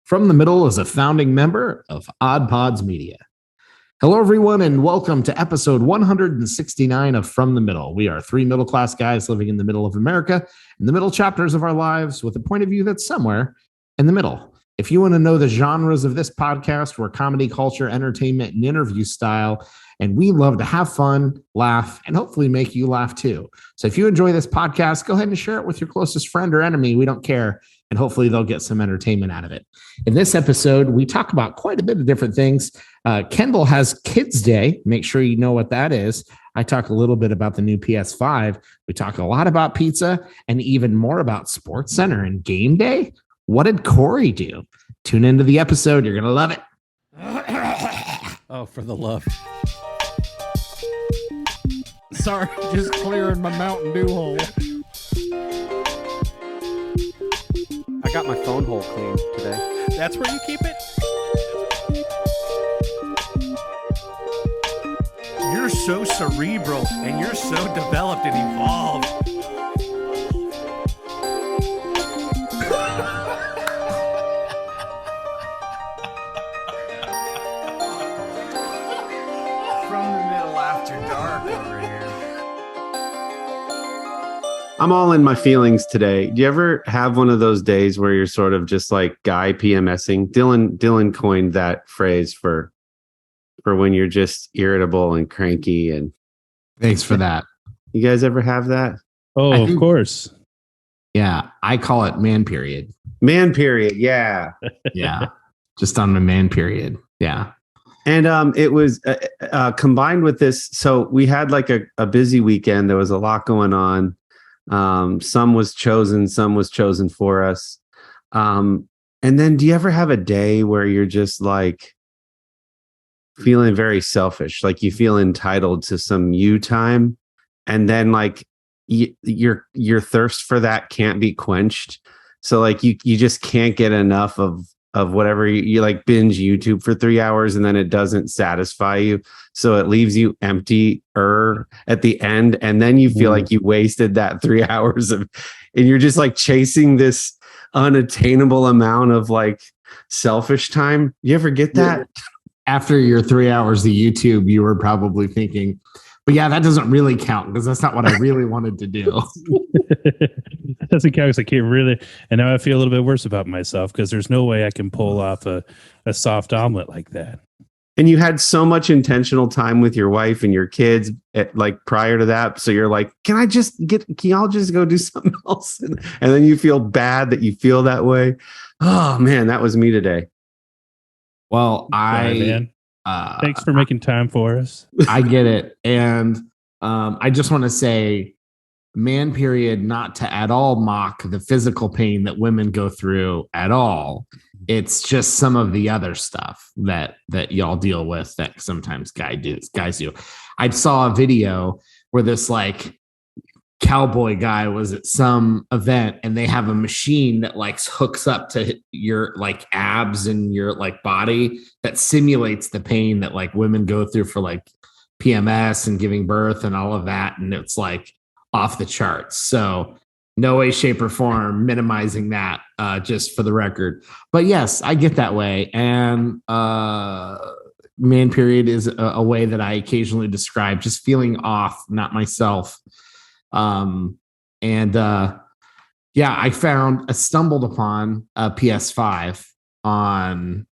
From the Middle is a founding member of Odd Pods Media. Hello, everyone, and welcome to episode 169 of From the Middle. We are three middle-class guys living in the middle of America, in the middle chapters of our lives, with a point of view that's somewhere in the middle. If you want to know the genres of this podcast, we're comedy, culture, entertainment, and interview style, and we love to have fun, laugh, and hopefully make you laugh too. So if you enjoy this podcast, go ahead and share it with your closest friend or enemy. We don't care, and hopefully they'll get some entertainment out of it. In this episode, we talk about quite a bit of different things. Kendall has Kids Day. Make sure you know what that is. I talk a little bit about the new PS5. We talk a lot about pizza and even more about Sports Center and Game Day. What did Kory do? Tune into the episode. You're going to love it. Oh, for the love. Sorry, just clearing my Mountain Dew hole. I got my phone hole cleaned today. That's where you keep it? You're so cerebral and you're so developed and evolved. From the Middle after dark over here. I'm all in my feelings today. Do you ever have one of those days where you're sort of just like guy PMSing? Dillon coined that phrase for when you're just irritable and cranky. And Thanks for that. you guys ever have that? Oh, of course. Yeah, I call it man period. Man period. Yeah. Yeah, just on the man period. Yeah. And it was combined with this. So we had like a busy weekend. There was a lot going on. Some was chosen for us. And then do you ever have a day where you're just like feeling very selfish, like you feel entitled to some you time, and then like your thirst for that can't be quenched, so like you just can't get enough of whatever you like binge YouTube for 3 hours, and then it doesn't satisfy you, so it leaves you empty at the end, and then you feel like you wasted that 3 hours and you're just like chasing this unattainable amount of like selfish time. You ever get that? After your 3 hours of YouTube, you were probably thinking, but yeah, that doesn't really count because that's not what I really wanted to do. That doesn't count because I can't really. And now I feel a little bit worse about myself because there's no way I can pull off a soft omelet like that. And you had so much intentional time with your wife and your kids like prior to that. So you're like, can y'all just go do something else? And then you feel bad that you feel that way. Oh man, that was me today. Well, Thanks for making time for us. I get it. And I just want to say, man period, not to at all mock the physical pain that women go through at all. It's just some of the other stuff that y'all deal with that sometimes guys do. I saw a video where this like cowboy guy was at some event and they have a machine that like hooks up to your like abs and your like body that simulates the pain that like women go through for like PMS and giving birth and all of that. And it's like off the charts. So no way, shape, or form minimizing that, just for the record. But yes, I get that way. And man period is a way that I occasionally describe just feeling off, not myself. I stumbled upon a PS5 on,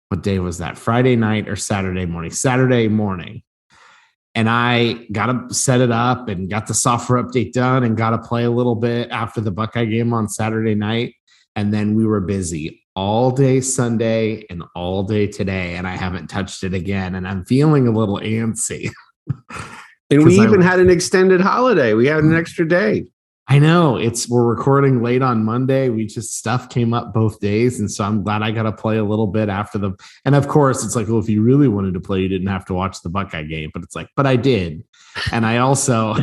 what day was that? Friday night or Saturday morning. And I got to set it up and got the software update done and got to play a little bit after the Buckeye game on Saturday night. And then we were busy all day Sunday and all day today. And I haven't touched it again. And I'm feeling a little antsy. And we even had an extended holiday. We had an extra day. I know we're recording late on Monday. Stuff came up both days. And so I'm glad I got to play a little bit after and of course it's like, well, if you really wanted to play, you didn't have to watch the Buckeye game, but it's like, but I did. And I also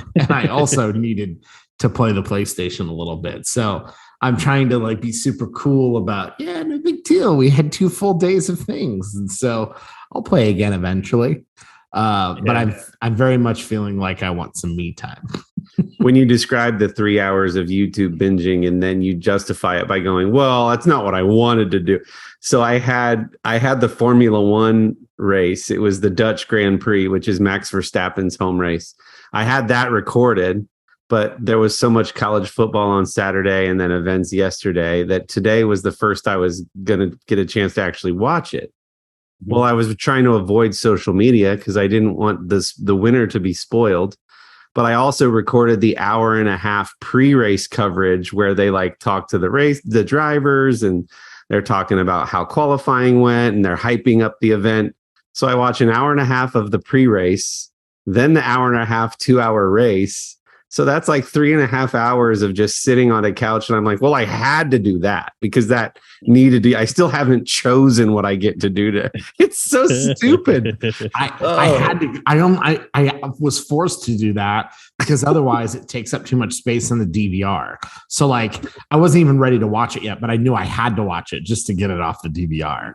needed to play the PlayStation a little bit. So I'm trying to like be super cool about, yeah, no big deal. We had 2 full days of things. And so I'll play again eventually. But I'm very much feeling like I want some me time. When you describe the 3 hours of YouTube binging and then you justify it by going, well, that's not what I wanted to do. So I had the Formula One race. It was the Dutch Grand Prix, which is Max Verstappen's home race. I had that recorded, but there was so much college football on Saturday and then events yesterday that today was the first I was going to get a chance to actually watch it. Well, I was trying to avoid social media because I didn't want the winner to be spoiled. But I also recorded the hour and a half pre-race coverage where they like talk to the drivers, and they're talking about how qualifying went and they're hyping up the event. So I watch an hour and a half of the pre-race, then the hour and a half, 2-hour race. So that's like 3.5 hours of just sitting on a couch. And I'm like, well, I had to do that because that needed to, I still haven't chosen what I get to do to. It's so stupid. I was forced to do that because otherwise it takes up too much space in the DVR. So like I wasn't even ready to watch it yet, but I knew I had to watch it just to get it off the DVR.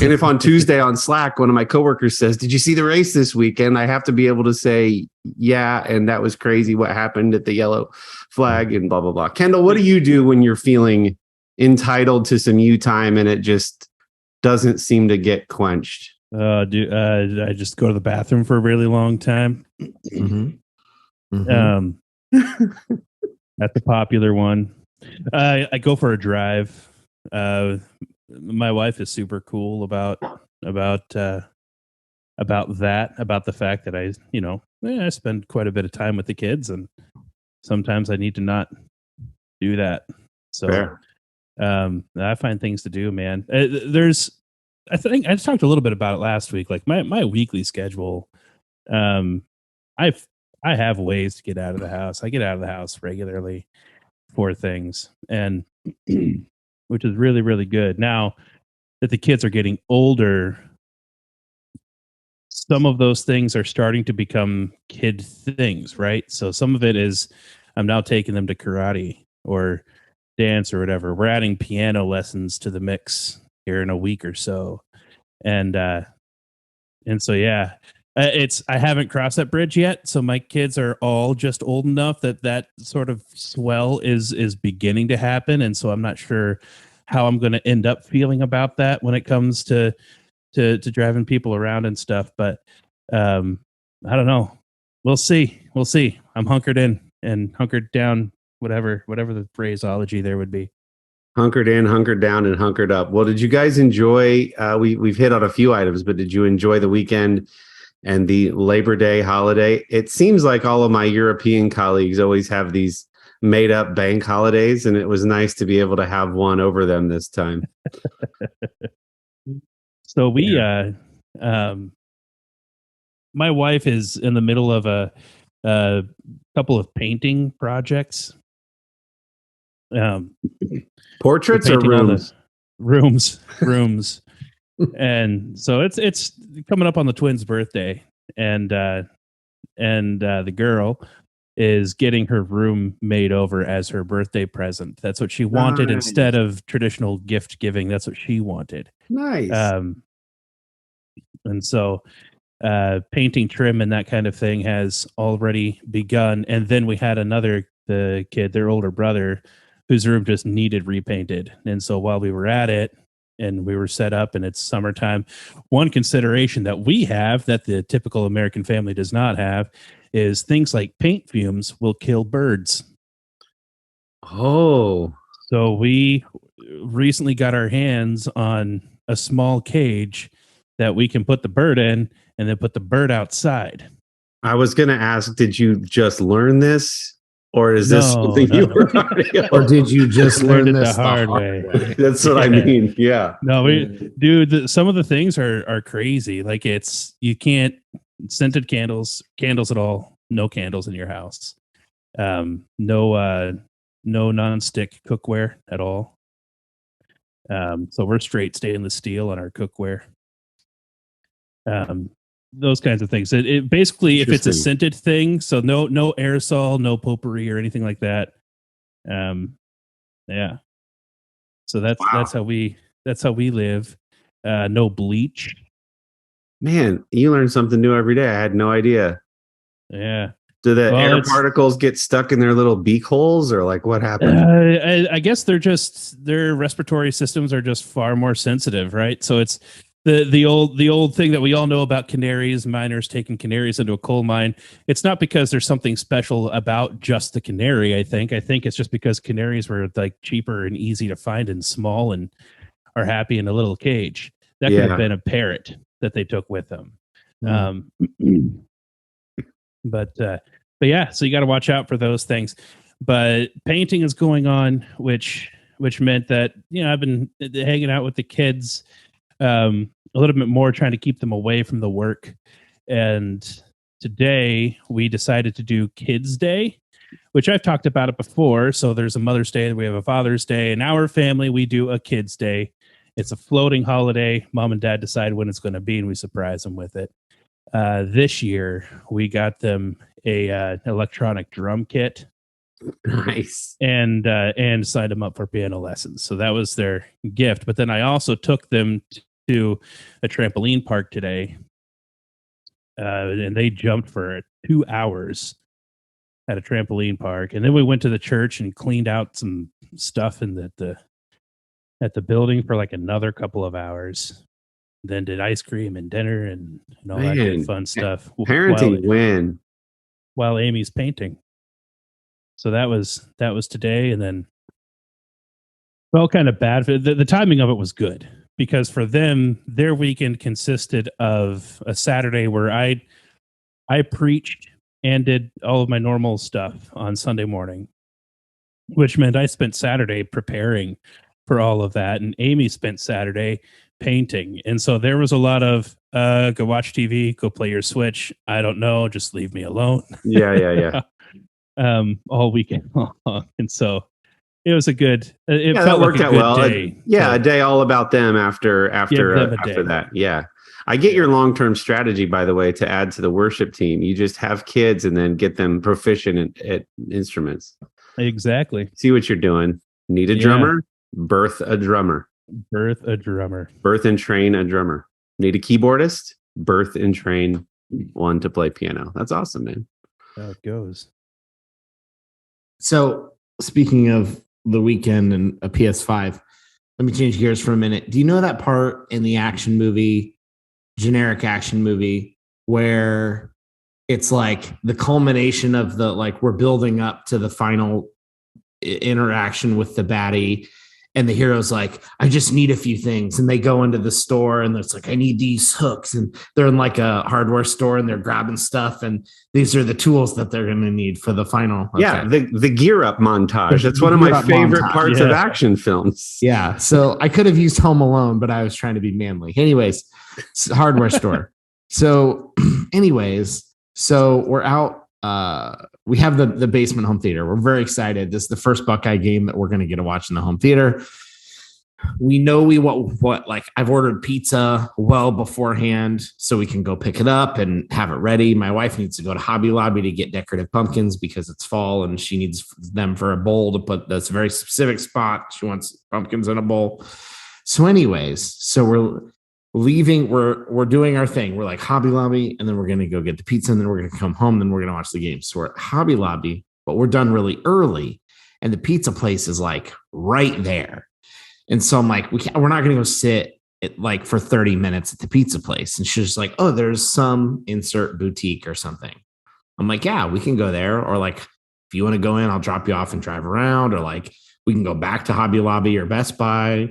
And if on Tuesday on Slack, one of my coworkers says, did you see the race this weekend? I have to be able to say, yeah, and that was crazy what happened at the yellow flag and blah, blah, blah. Kendall, what do you do when you're feeling entitled to some you time and it just doesn't seem to get quenched? I just go to the bathroom for a really long time. That's a popular one. I go for a drive. My wife is super cool about that, about the fact that I spend quite a bit of time with the kids, and sometimes I need to not do that. So I find things to do, man. I think I just talked a little bit about it last week. Like my weekly schedule, I have ways to get out of the house. I get out of the house regularly for things, and which is really, really good. Now that the kids are getting older, some of those things are starting to become kid things, right? So some of it is I'm now taking them to karate or dance or whatever. We're adding piano lessons to the mix here in a week or so. And so, yeah, I haven't crossed that bridge yet. So my kids are all just old enough that sort of swell is beginning to happen. And so I'm not sure how I'm going to end up feeling about that when it comes to driving people around and stuff. But I don't know. We'll see. I'm hunkered in and hunkered down, whatever the phraseology there would be. Hunkered in, hunkered down, and hunkered up. Well, did you guys enjoy, we've hit on a few items, but did you enjoy the weekend and the Labor Day holiday? It seems like all of my European colleagues always have these made up bank holidays, and it was nice to be able to have one over them this time. So my wife is in the middle of a couple of painting projects. Portraits or rooms? Rooms. And so it's coming up on the twins' birthday, and the girl is getting her room made over as her birthday present. That's what she wanted. Nice. Instead of traditional gift giving. That's what she wanted. Nice. And so painting, trim, and that kind of thing has already begun. And then we had the kid, their older brother, whose room just needed repainted. And so while we were at it and we were set up and it's summertime, one consideration that we have that the typical American family does not have is things like paint fumes will kill birds. Oh. So we recently got our hands on a small cage that we can put the bird in and then put the bird outside. I was going to ask, did you just learn this? Or is this something you were or did you just learn this the hard way? That's what I mean. Yeah. No, some of the things are crazy. Like you can't scented candles at all. No candles in your house. No nonstick cookware at all. So we're straight stainless steel on our cookware. Those kinds of things. It basically, if it's a scented thing, so no aerosol, no potpourri or anything like that. Yeah. So that's how we live. No bleach. Man, you learn something new every day. I had no idea. Yeah. Do the Well, air particles get stuck in their little beak holes, or like what happens? I guess their respiratory systems are just far more sensitive, right? So it's the old thing that we all know about canaries, miners taking canaries into a coal mine. It's not because there's something special about just the canary. I think it's just because canaries were like cheaper and easy to find and small and are happy in a little cage. That could have been a parrot that they took with them. But yeah, so you got to watch out for those things. But painting is going on, which meant that I've been hanging out with the kids a little bit more, trying to keep them away from the work. And today we decided to do Kids Day, which I've talked about it before. So there's a Mother's Day, we have a Father's Day. In our family, we do a Kids Day. It's a floating holiday. Mom and Dad decide when it's going to be, and we surprise them with it. This year, we got them a electronic drum kit. Nice. And signed them up for piano lessons. So that was their gift. But then I also took them to a trampoline park today, and they jumped for 2 hours at a trampoline park. And then we went to the church and cleaned out some stuff in at the building for like another couple of hours. Then did ice cream and dinner and all that good fun stuff. Parenting win while Amy's painting. So that was today, and then felt kind of bad. The timing of it was good because for them, their weekend consisted of a Saturday where I preached and did all of my normal stuff on Sunday morning, which meant I spent Saturday preparing for all of that, and Amy spent Saturday painting. And so there was a lot of go watch TV, go play your Switch. I don't know, just leave me alone. Yeah. All weekend long. And so it was a good it that felt worked like a out good well. day. A day all about them after that. Yeah. I get your long-term strategy, by the way, to add to the worship team. You just have kids and then get them proficient at instruments. Exactly. See what you're doing. Need a drummer? Birth a drummer. Birth a drummer. Birth and train a drummer. Need a keyboardist? Birth and train one to play piano. That's awesome, man. How it goes. So speaking of the weekend and a PS5, let me change gears for a minute. Do you know that part in the action movie, generic action movie, where it's like the culmination of the, like, we're building up to the final interaction with the baddie, and the hero's like, I just need a few things. And they go into the store and it's like, I need these hooks. And they're in like a hardware store and they're grabbing stuff. And these are the tools that they're going to need for the final. Yeah. The gear up montage. That's one of my favorite parts of action films. Yeah. So I could have used Home Alone, but I was trying to be manly. Anyways, hardware store. So anyways, so we're out. We have the basement home theater. We're very excited. This is the first Buckeye game that we're going to get to watch in the home theater. We know what like I've ordered pizza well beforehand so we can go pick it up and have it ready. My wife needs to go to Hobby Lobby to get decorative pumpkins because it's fall and she needs them for a bowl to put this very specific spot. She wants pumpkins in a bowl. So anyways, so we're leaving, we're doing our thing. We're like Hobby Lobby, and then we're going to go get the pizza, and then we're going to come home, then we're going to watch the game. So we're at Hobby Lobby, but we're done really early, and the pizza place is like right there. And so I'm like, we're not going to go sit at like for 30 minutes at the pizza place. And she's just like, oh, there's some insert boutique or something. I'm like, yeah, we can go there. Or like, if you want to go in, I'll drop you off and drive around. Or like, we can go back to Hobby Lobby or Best Buy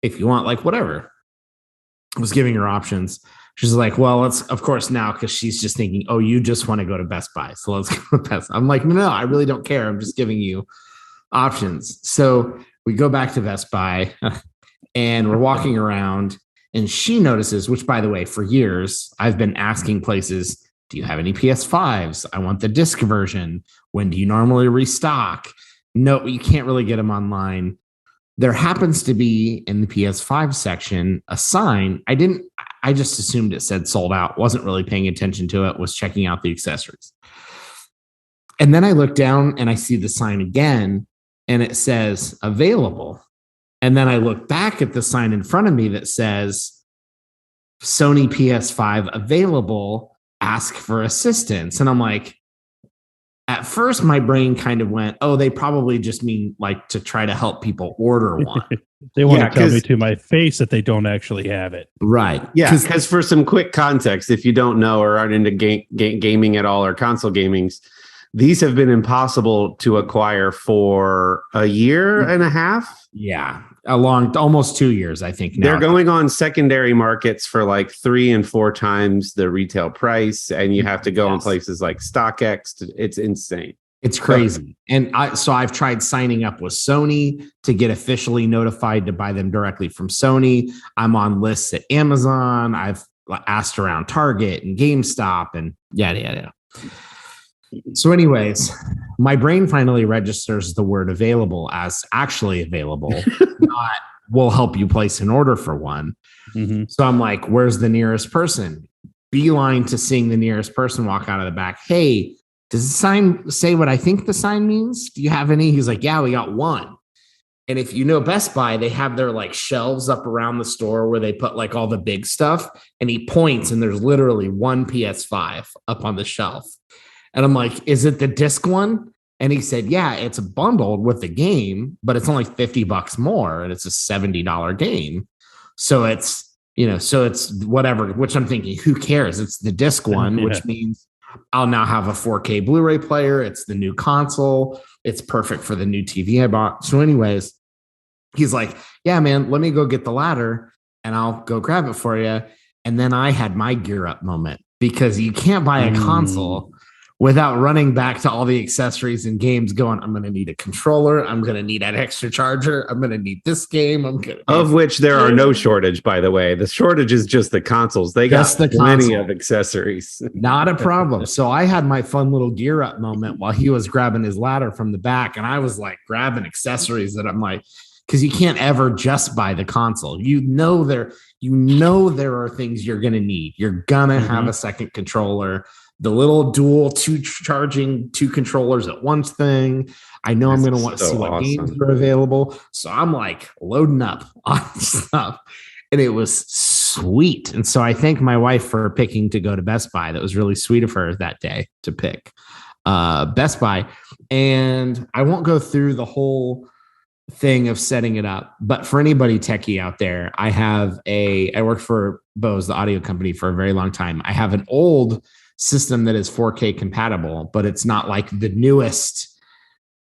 if you want, like whatever. I was giving her options. She's like, well, let's, of course, now, because she's just thinking, oh, you just want to go to Best Buy. So let's go to Best Buy. I'm like, no, I really don't care. I'm just giving you options. So we go back to Best Buy and we're walking around, and she notices, which, by the way, for years, I've been asking places, do you have any PS5s? I want the disc version. When do you normally restock? No, you can't really get them online. There happens to be in the PS5 section a sign. I just assumed it said sold out, wasn't really paying attention to it, was checking out the accessories. And then I look down and I see the sign again, and it says available. And then I look back at the sign in front of me that says Sony PS5 available, ask for assistance. And I'm like, at first my brain kind of went, oh, they probably just mean like to try to help people order one. They want Yeah, to tell me 'cause- to my face that they don't actually have it. Right. Yeah, because for some quick context, if you don't know or aren't into gaming at all or console gamings, these have been impossible to acquire for a year and a half. Yeah. Almost 2 years, I think. Now They're going on secondary markets for like 3 and 4 times the retail price, and you have to go on places like StockX. It's insane. It's crazy. And I've tried signing up with Sony to get officially notified to buy them directly from Sony. I'm on lists at Amazon. I've asked around Target and GameStop and yada. So anyways, my brain finally registers the word available as actually available, not will help you place an order for one. Mm-hmm. So I'm like, where's the nearest person? Beeline to seeing the nearest person walk out of the back. Hey, does the sign say what I think the sign means? Do you have any? He's like, yeah, we got one. And if you know Best Buy, they have their like shelves up around the store where they put like all the big stuff. And he points and there's literally one PS5 up on the shelf. And I'm like, is it the disc one? And he said, yeah, it's bundled with the game, but it's only $50 more. And it's a $70 game. So it's, so it's whatever, which I'm thinking, who cares? It's the disc one, which means I'll now have a 4K Blu-ray player. It's the new console. It's perfect for the new TV I bought. So anyways, he's like, yeah, man, let me go get the ladder and I'll go grab it for you. And then I had my gear up moment because you can't buy a console without running back to all the accessories and games going, I'm going to need a controller. I'm going to need an extra charger. I'm going to need this game. Of which there are no shortage, by the way. The shortage is just the consoles. They got plenty of accessories. Not a problem. So I had my fun little gear up moment while he was grabbing his ladder from the back. And I was like grabbing accessories that I'm like, because you can't ever just buy the console. There are things you're going to need. You're going to have a second controller. The little dual charging 2 controllers at once thing. I know I'm going to want to see what games are available. So I'm like loading up on stuff. And it was sweet. And so I thank my wife for picking to go to Best Buy. That was really sweet of her that day to pick Best Buy. And I won't go through the whole thing of setting it up, but for anybody techie out there, I worked for Bose, the audio company, for a very long time. I have an old system that is 4K compatible, but it's not like the newest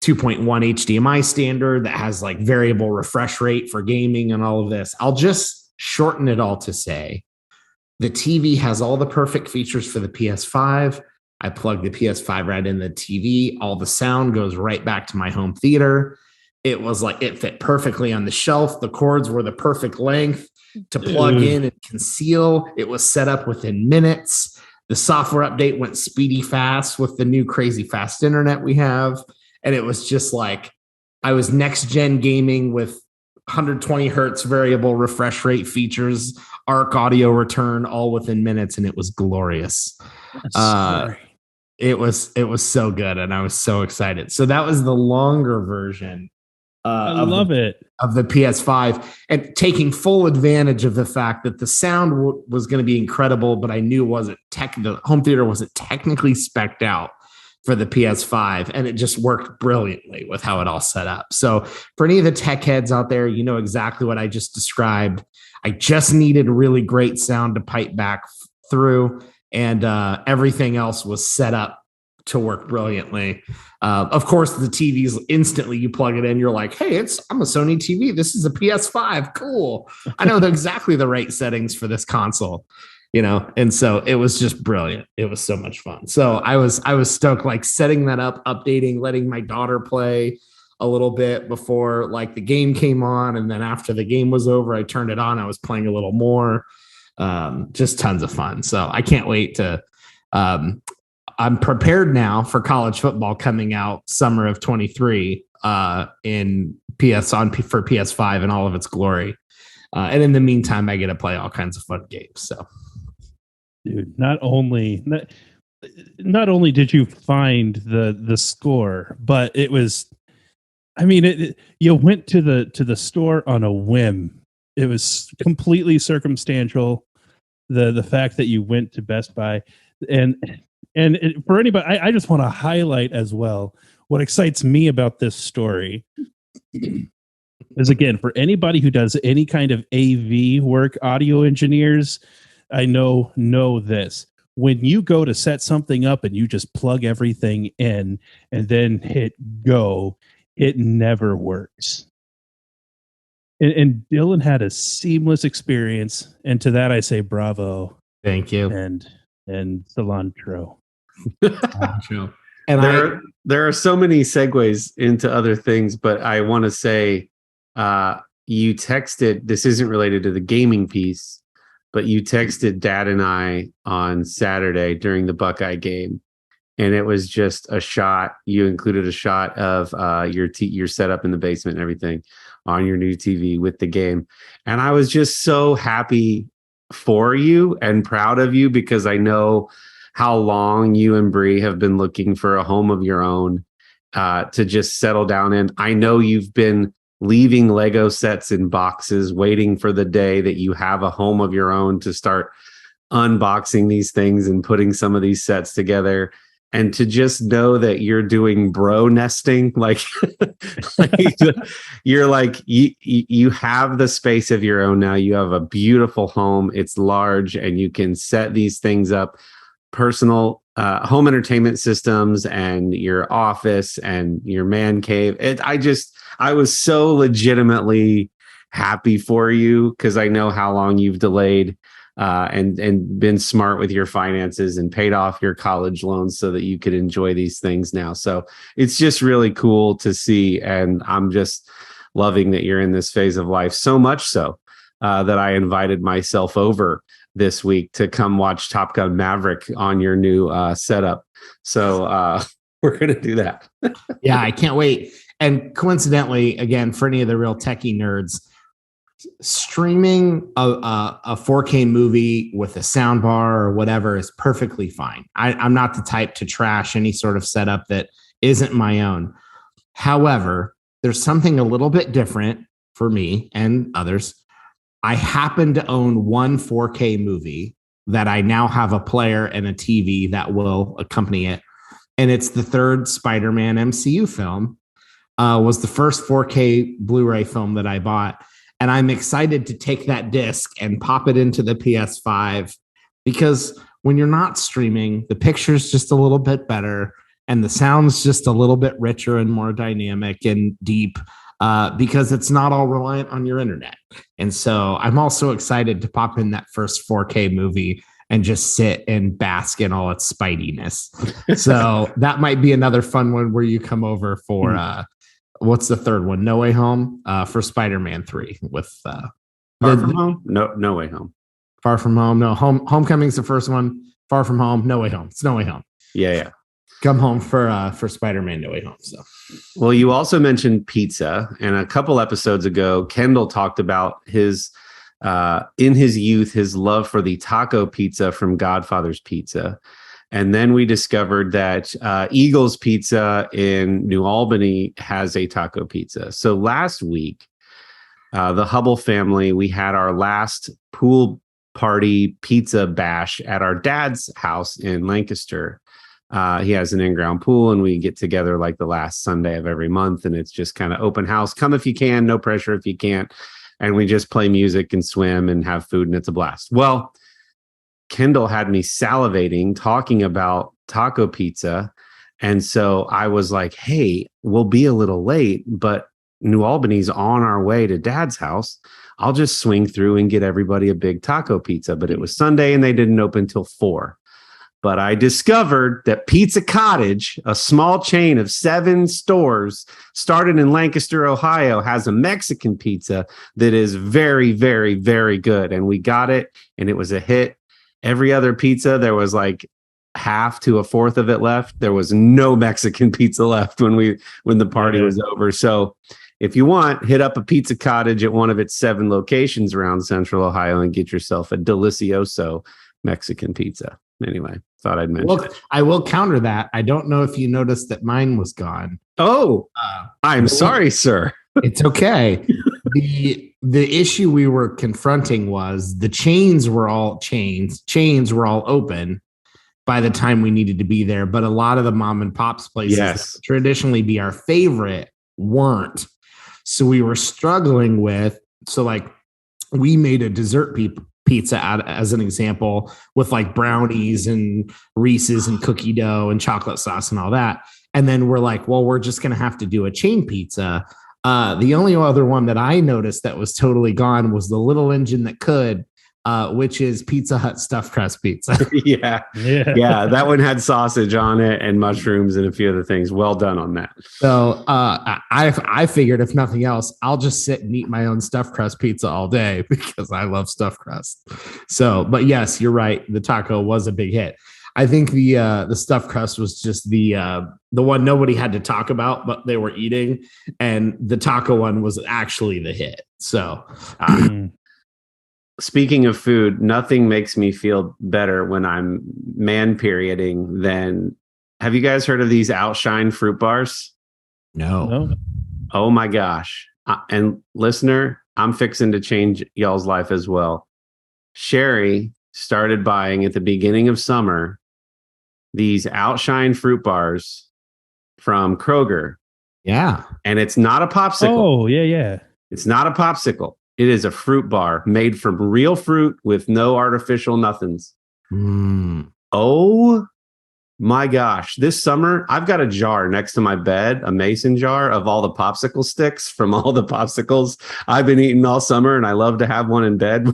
2.1 HDMI standard that has like variable refresh rate for gaming and all of this. I'll just shorten it all to say the TV has all the perfect features for the PS5. I plug the PS5 right in the TV. All the sound goes right back to my home theater. It was like it fit perfectly on the shelf. The cords were the perfect length to plug in and conceal. It was set up within minutes. The software update went speedy fast with the new crazy fast internet we have. And it was just like, I was next gen gaming with 120 hertz variable refresh rate features, ARC audio return, all within minutes. And it was glorious. It was so good. And I was so excited. So that was the longer version. I love it. Of the PS5 and taking full advantage of the fact that the sound was going to be incredible, but I knew the home theater wasn't technically spec'd out for the PS5, and it just worked brilliantly with how it all set up. So for any of the tech heads out there, you know exactly what I just described. I just needed really great sound to pipe back through, and everything else was set up to work brilliantly. Of course, the TVs instantly you plug it in, you're like, hey, I'm a Sony TV. This is a PS5. Cool. I know exactly the right settings for this console, and so it was just brilliant. It was so much fun. So I was stoked, like setting that up, updating, letting my daughter play a little bit before like the game came on. And then after the game was over, I turned it on. I was playing a little more, just tons of fun. So I can't wait to, I'm prepared now for college football coming out summer of 23 for PS5 in all of its glory. And in the meantime, I get to play all kinds of fun games. So, dude, not only did you find the score, but it was, you went to the store on a whim. It was completely circumstantial. the fact that you went to Best Buy and for anybody, I just want to highlight as well what excites me about this story is, again, for anybody who does any kind of AV work, audio engineers, I know this. When you go to set something up and you just plug everything in and then hit go, it never works. And Dillon had a seamless experience, and to that I say bravo. Thank you. And cilantro. And there are so many segues into other things, but I want to say you texted, this isn't related to the gaming piece, but you texted Dad and I on Saturday during the Buckeye game, and it was just a shot. You included a shot of your setup in the basement and everything on your new TV with the game. And I was just so happy for you and proud of you, because I know how long you and Bree have been looking for a home of your own to just settle down in. I know you've been leaving Lego sets in boxes, waiting for the day that you have a home of your own to start unboxing these things and putting some of these sets together. And to just know that you're doing bro nesting, like you're like, you have the space of your own now. You have a beautiful home. It's large, and you can set these things up, personal home entertainment systems and your office and your man cave. I was so legitimately happy for you, because I know how long you've delayed and been smart with your finances and paid off your college loans so that you could enjoy these things now. So it's just really cool to see. And I'm just loving that you're in this phase of life, so much so that I invited myself over this week to come watch Top Gun Maverick on your new setup. So we're going to do that. Yeah, I can't wait. And coincidentally, again, for any of the real techie nerds, streaming a 4K movie with a sound bar or whatever is perfectly fine. I'm not the type to trash any sort of setup that isn't my own. However, there's something a little bit different for me and others. I happen to own one 4K movie that I now have a player and a TV that will accompany it. And it's the third Spider-Man MCU film. Was the first 4K Blu-ray film that I bought. And I'm excited to take that disc and pop it into the PS5, because when you're not streaming, the picture's just a little bit better and the sound's just a little bit richer and more dynamic and deep, because it's not all reliant on your internet. And so I'm also excited to pop in that first 4K movie and just sit and bask in all its spideyness. So that might be another fun one where you come over for what's the third one? No Way Home, for Spider-Man 3 with Far From Home? No Way Home. Far From Home. No, Homecoming's the first one. Far From Home, No Way Home. It's No Way Home. Yeah. Come home for Spider-Man No Way Home. So, well, you also mentioned pizza, and a couple episodes ago, Kendall talked about his in his youth, his love for the taco pizza from Godfather's Pizza. And then we discovered that Eagle's Pizza in New Albany has a taco pizza. So last week, the Hubble family, we had our last pool party pizza bash at our dad's house in Lancaster. He has an in-ground pool, and we get together like the last Sunday of every month, and it's just kind of open house. Come if you can, no pressure if you can't. And we just play music and swim and have food, and it's a blast. Well, Kendall had me salivating talking about taco pizza. And so I was like, hey, we'll be a little late, but New Albany's on our way to Dad's house. I'll just swing through and get everybody a big taco pizza. But it was Sunday and they didn't open till 4. But I discovered that Pizza Cottage, a small chain of 7 stores started in Lancaster, Ohio, has a Mexican pizza that is very, very, very good. And we got it, and it was a hit. Every other pizza, there was like half to a fourth of it left. There was no Mexican pizza left when the party was over. So if you want, hit up a Pizza Cottage at one of its 7 locations around Central Ohio and get yourself a delicioso Mexican pizza. Anyway, thought I'd mention it. I will counter that. I don't know if you noticed that mine was gone. Oh, I'm sorry, sir. It's okay. the issue we were confronting was the chains were all open by the time we needed to be there, but a lot of the mom and pops places that would traditionally be our favorite weren't. So we were struggling with, we made a dessert pizza as an example with like brownies and Reese's and cookie dough and chocolate sauce and all that. And then we're like, well, we're just going to have to do a chain pizza. The only other one that I noticed that was totally gone was the little engine that could, which is Pizza Hut stuffed crust pizza. Yeah. That one had sausage on it and mushrooms and a few other things. Well done on that. So I figured if nothing else, I'll just sit and eat my own stuffed crust pizza all day because I love stuffed crust. So, but yes, you're right. The taco was a big hit. I think the stuffed crust was just the one nobody had to talk about, but they were eating, and the taco one was actually the hit. So, speaking of food, nothing makes me feel better when I'm man perioding than. Have you guys heard of these Outshine fruit bars? No. Oh my gosh! And listener, I'm fixing to change y'all's life as well. Sherry started buying at the beginning of summer these Outshine fruit bars from Kroger. Yeah. And it's not a popsicle. Oh, yeah. It's not a popsicle. It is a fruit bar made from real fruit with no artificial nothings. Oh my gosh. This summer, I've got a jar next to my bed, a mason jar of all the popsicle sticks from all the popsicles I've been eating all summer, and I love to have one in bed.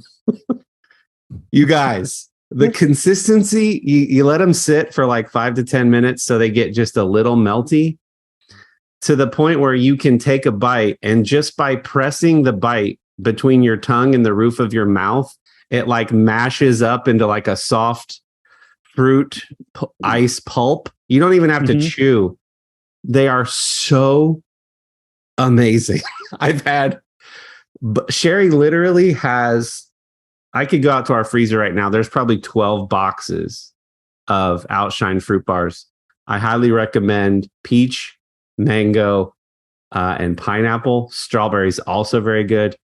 You guys, the consistency, you let them sit for like 5 to 10 minutes so they get just a little melty to the point where you can take a bite, and just by pressing the bite between your tongue and the roof of your mouth, it like mashes up into like a soft fruit ice pulp. You don't even have to chew. They are so amazing. Sherry literally has, I could go out to our freezer right now. There's probably 12 boxes of Outshine fruit bars. I highly recommend peach, mango, and pineapple. Strawberries also very good.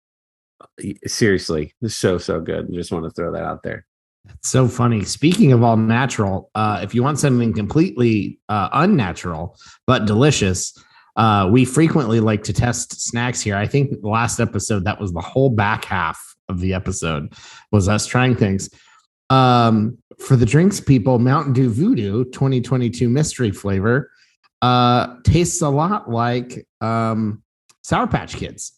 Seriously, so good. Just want to throw that out there. It's so funny. Speaking of all natural, if you want something completely unnatural but delicious, we frequently like to test snacks here. I think the last episode, that was the whole back half of the episode, was us trying things. For the drinks people, Mountain Dew Voodoo 2022 mystery flavor tastes a lot like Sour Patch Kids.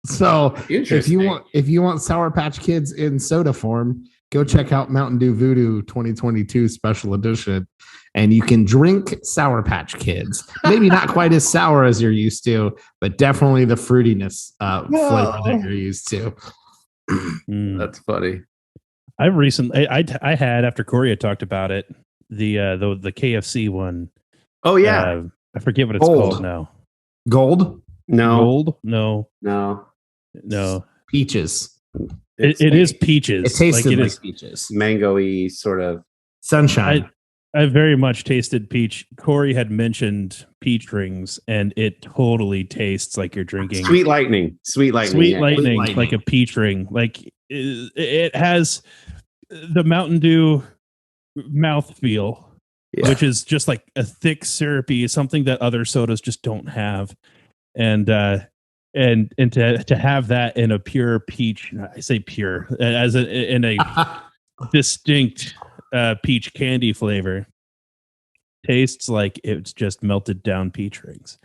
So if you want Sour Patch Kids in soda form, go check out Mountain Dew Voodoo 2022 special edition, and you can drink Sour Patch Kids. Maybe not quite as sour as you're used to, but definitely the fruitiness flavor that you're used to. That's funny. I recently, I had, after Kory had talked about it, the KFC one. Oh yeah, I forget what it's called now. Gold? No. Gold? No. Peaches. It is peaches. It tasted like peaches. Mango-y sort of. Sunshine. I very much tasted peach. Kory had mentioned peach rings, and it totally tastes like you're drinking Sweet lightning, like a peach ring. Like it has the Mountain Dew mouthfeel, which is just like a thick syrupy, something that other sodas just don't have. And to have that in a pure peach, I say pure, in a distinct peach candy flavor, tastes like it's just melted down peach rings.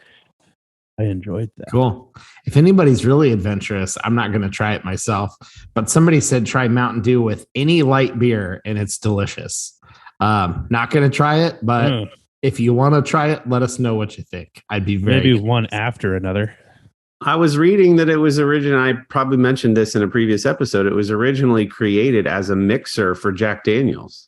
I enjoyed that. Cool. If anybody's really adventurous, I'm not going to try it myself, but somebody said try Mountain Dew with any light beer and it's delicious. Not going to try it, but if you want to try it, let us know what you think. I'd be very maybe one after another. I was reading that it was I probably mentioned this in a previous episode. It was originally created as a mixer for Jack Daniels.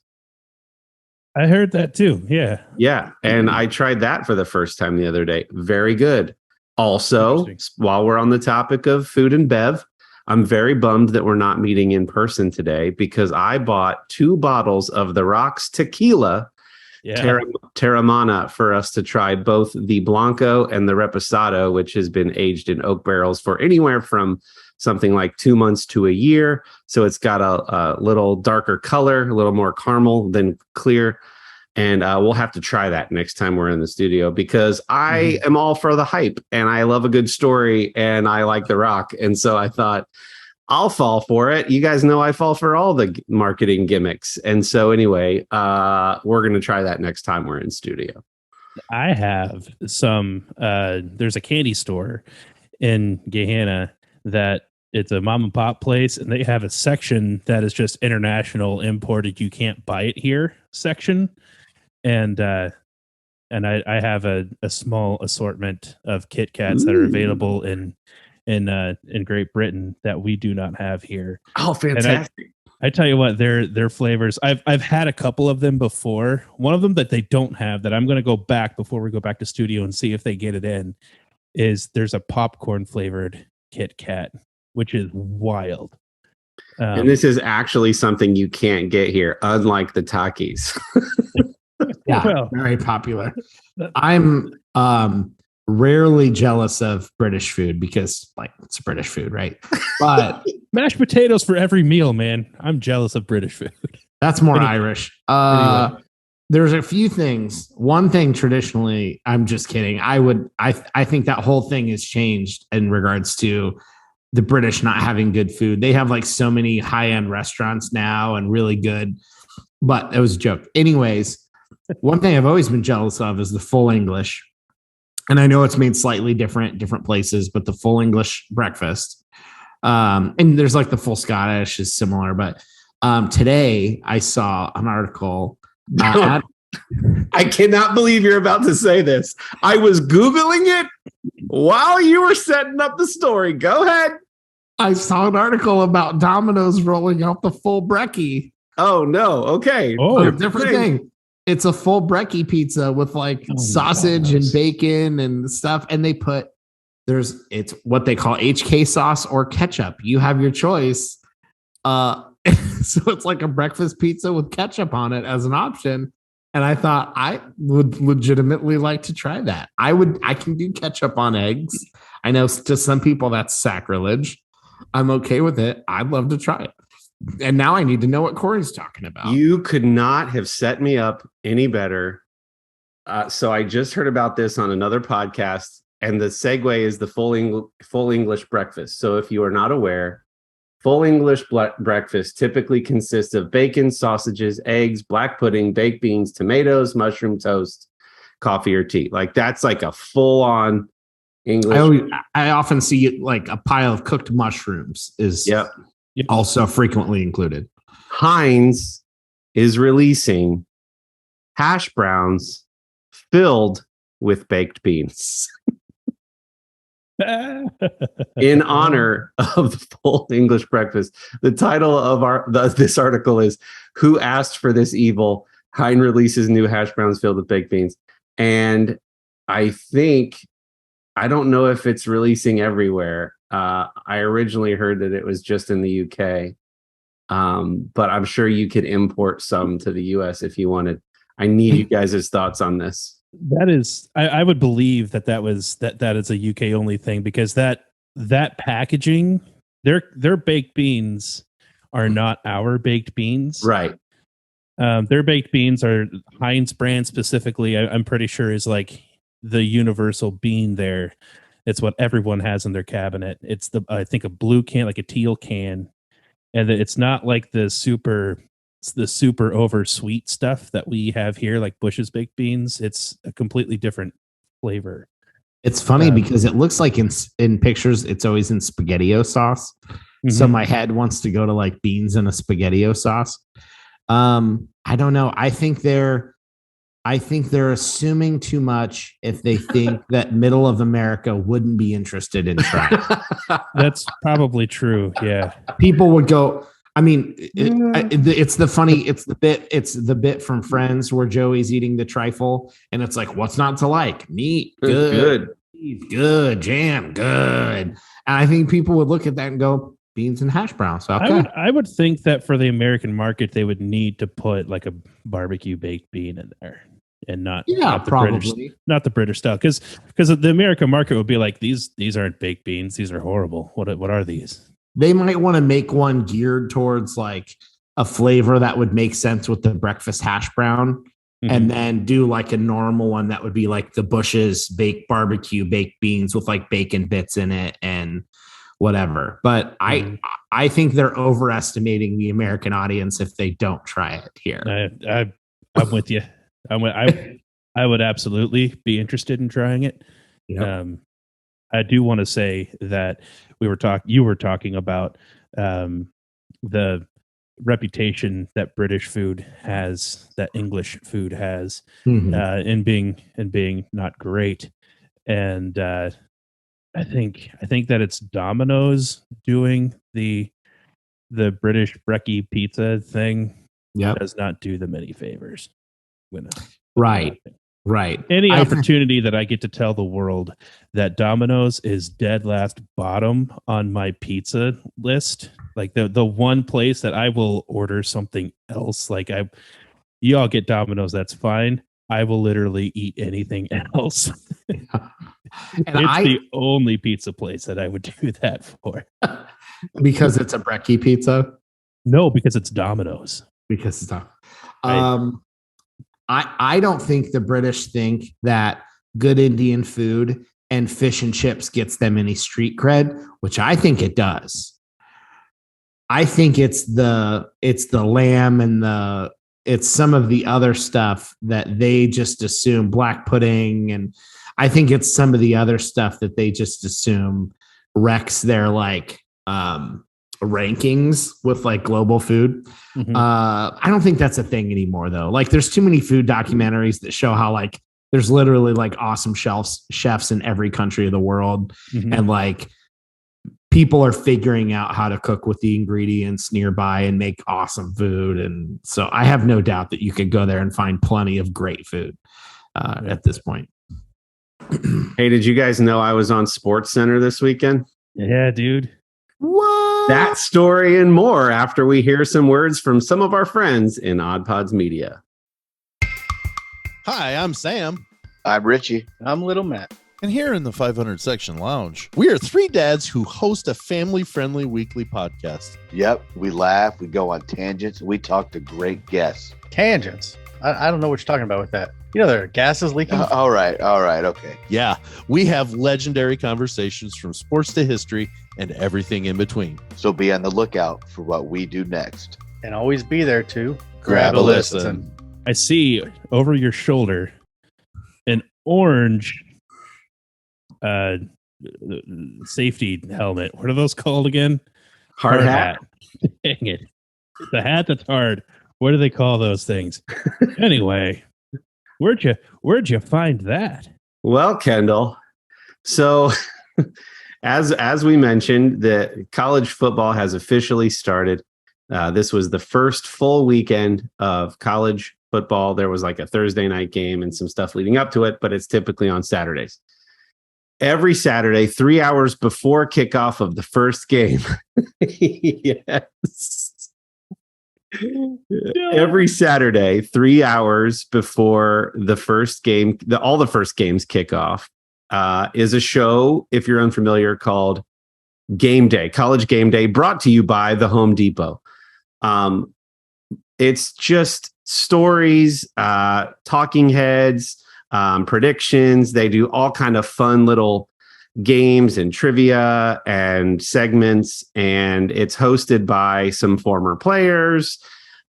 I heard that too. Yeah. Yeah. And I tried that for the first time the other day. Very good. Also, while we're on the topic of food and bev, I'm very bummed that we're not meeting in person today because I bought 2 bottles of The Rock's tequila Yeah. Terramana for us to try both the Blanco and the Reposado, which has been aged in oak barrels for anywhere from something like 2 months to a year. So it's got a little darker color, a little more caramel than clear. And we'll have to try that next time we're in the studio, because I am all for the hype and I love a good story and I like The Rock. And so I thought, I'll fall for it. You guys know I fall for all the marketing gimmicks. And so anyway, we're going to try that next time we're in studio. I have some, there's a candy store in Gahanna that it's a mom and pop place, and they have a section that is just international imported. You can't buy it here section. And I have a small assortment of Kit Kats that are available in Great Britain that we do not have here. Oh, fantastic. I tell you what, their flavors, I've had a couple of them before. One of them that they don't have that I'm going to go back before we go back to studio and see if they get it in is there's a popcorn flavored Kit Kat, which is wild. And this is actually something you can't get here, unlike the Takis. Yeah, well, very popular. I'm rarely jealous of British food because, like, it's British food, right? But mashed potatoes for every meal, man. I'm jealous of British food. that's more Irish. Anyway. There's a few things. One thing traditionally, I'm just kidding. I think that whole thing has changed in regards to the British not having good food. They have like so many high-end restaurants now and really good, but that was a joke. Anyways, one thing I've always been jealous of is the full English. And I know it's made slightly different places, but the full English breakfast. And there's like the full Scottish is similar. But today I saw an article. I cannot believe you're about to say this. I was Googling it while you were setting up the story. Go ahead. I saw an article about Domino's rolling out the full breckie. Oh, no. Okay. Oh, Different thing. It's a full brekkie pizza with like sausage and bacon and stuff. And they put it's what they call HK sauce or ketchup. You have your choice. So it's like a breakfast pizza with ketchup on it as an option. And I thought I would legitimately like to try that. I can do ketchup on eggs. I know to some people that's sacrilege. I'm okay with it. I'd love to try it. And now I need to know what Kory's talking about. You could not have set me up any better. So I just heard about this on another podcast, and the segue is the full English breakfast. So if you are not aware, full English breakfast typically consists of bacon, sausages, eggs, black pudding, baked beans, tomatoes, mushroom toast, coffee or tea. Like that's like a full-on English. I often see like a pile of cooked mushrooms is also frequently included. Heinz is releasing hash browns filled with baked beans in honor of the full English breakfast. The title of this article is "Who Asked for This Evil? Heinz releases new hash browns filled with baked beans." And I don't know if it's releasing everywhere. I originally heard that it was just in the UK, but I'm sure you could import some to the US if you wanted. I need you guys' thoughts on this. That is, I would believe that is a UK only thing, because that packaging, their baked beans are not our baked beans, Right? Their baked beans are Heinz brand specifically. I'm pretty sure is like the universal bean there. It's what everyone has in their cabinet. It's I think a blue can, like a teal can, and it's not like the super over sweet stuff that we have here, like Bush's baked beans. It's a completely different flavor. It's funny because it looks like in pictures, it's always in SpaghettiO sauce. Mm-hmm. So my head wants to go to like beans in a SpaghettiO sauce. I don't know. I think they're assuming too much if they think that middle of America wouldn't be interested in trying. That's probably true. Yeah. People would go, I mean, it's the bit from Friends where Joey's eating the trifle and it's like, what's not to like? Meat, good. Beef, good. Jam, good. And I think people would look at that and go, beans and hash browns. Okay. I would think that for the American market, they would need to put like a barbecue baked bean in there. and not Yeah, the British, probably. not the British style. Because the American market would be like, these aren't baked beans. These are horrible. What are these? They might want to make one geared towards like a flavor that would make sense with the breakfast hash brown, and then do like a normal one that would be like the Bush's baked barbecue baked beans with like bacon bits in it and whatever. But I think they're overestimating the American audience if they don't try it here. I'm with you. I would absolutely be interested in trying it. Yep. I do want to say that you were talking about the reputation that British food has, that English food has, in being not great. And I think that it's Domino's doing the British brekkie pizza thing. Yep. Does not do them any favors. Right. Any opportunity that I get to tell the world that Domino's is dead last bottom on my pizza list, like the one place that I will order something else, like you all get Domino's, that's fine. I will literally eat anything else. And it's the only pizza place that I would do that for. Because it's a brekkie pizza? No, because it's Domino's. Because it's Domino's. I don't think the British think that good Indian food and fish and chips gets them any street cred, which I think it does. I think it's the lamb and it's some of the other stuff that they just assume, black pudding, and I think it's some of the other stuff that they just assume wrecks their like rankings with like global food. I don't think that's a thing anymore though. Like there's too many food documentaries that show how like there's literally like awesome chefs in every country of the world, and like people are figuring out how to cook with the ingredients nearby and make awesome food. And so I have no doubt that you could go there and find plenty of great food at this point. Hey, did you guys know I was on Sports Center this weekend? Yeah, dude. What? That story and more after we hear some words from some of our friends in Odd Pods Media. Hi, I'm Sam. I'm Richie. I'm Little Matt. And here in the 500 Section Lounge, we are three dads who host a family-friendly weekly podcast. Yep, we laugh, we go on tangents, we talk to great guests. Tangents? I don't know what you're talking about with that. You know, there are gases leaking. All right, okay. Yeah, we have legendary conversations from sports to history and everything in between. So be on the lookout for what we do next. And always be there to grab a listen. I see over your shoulder an orange safety helmet. What are those called again? Hard hat. Dang it. The hat that's hard. What do they call those things? Anyway, where'd you find that? Well, Kendall, so as we mentioned, the college football has officially started. This was the first full weekend of college football. There was like a Thursday night game and some stuff leading up to it, but it's typically on Saturdays. Every Saturday, 3 hours before kickoff of the first game. Yes. Every Saturday, 3 hours before the first game, all the first games kick off, is a show, if you're unfamiliar, called Game Day, College Game Day, brought to you by the Home Depot. It's just stories, talking heads, predictions. They do all kind of fun little games and trivia and segments, and it's hosted by some former players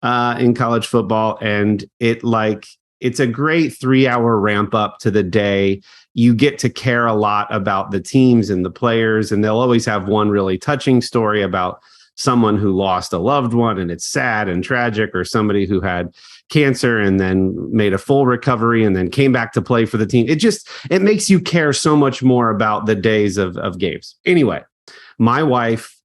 in college football, and it's a great 3 hour ramp up to the day. You get to care a lot about the teams and the players, and they'll always have one really touching story about someone who lost a loved one and it's sad and tragic, or somebody who had cancer and then made a full recovery and then came back to play for the team. It makes you care so much more about the days of games. Anyway, my wife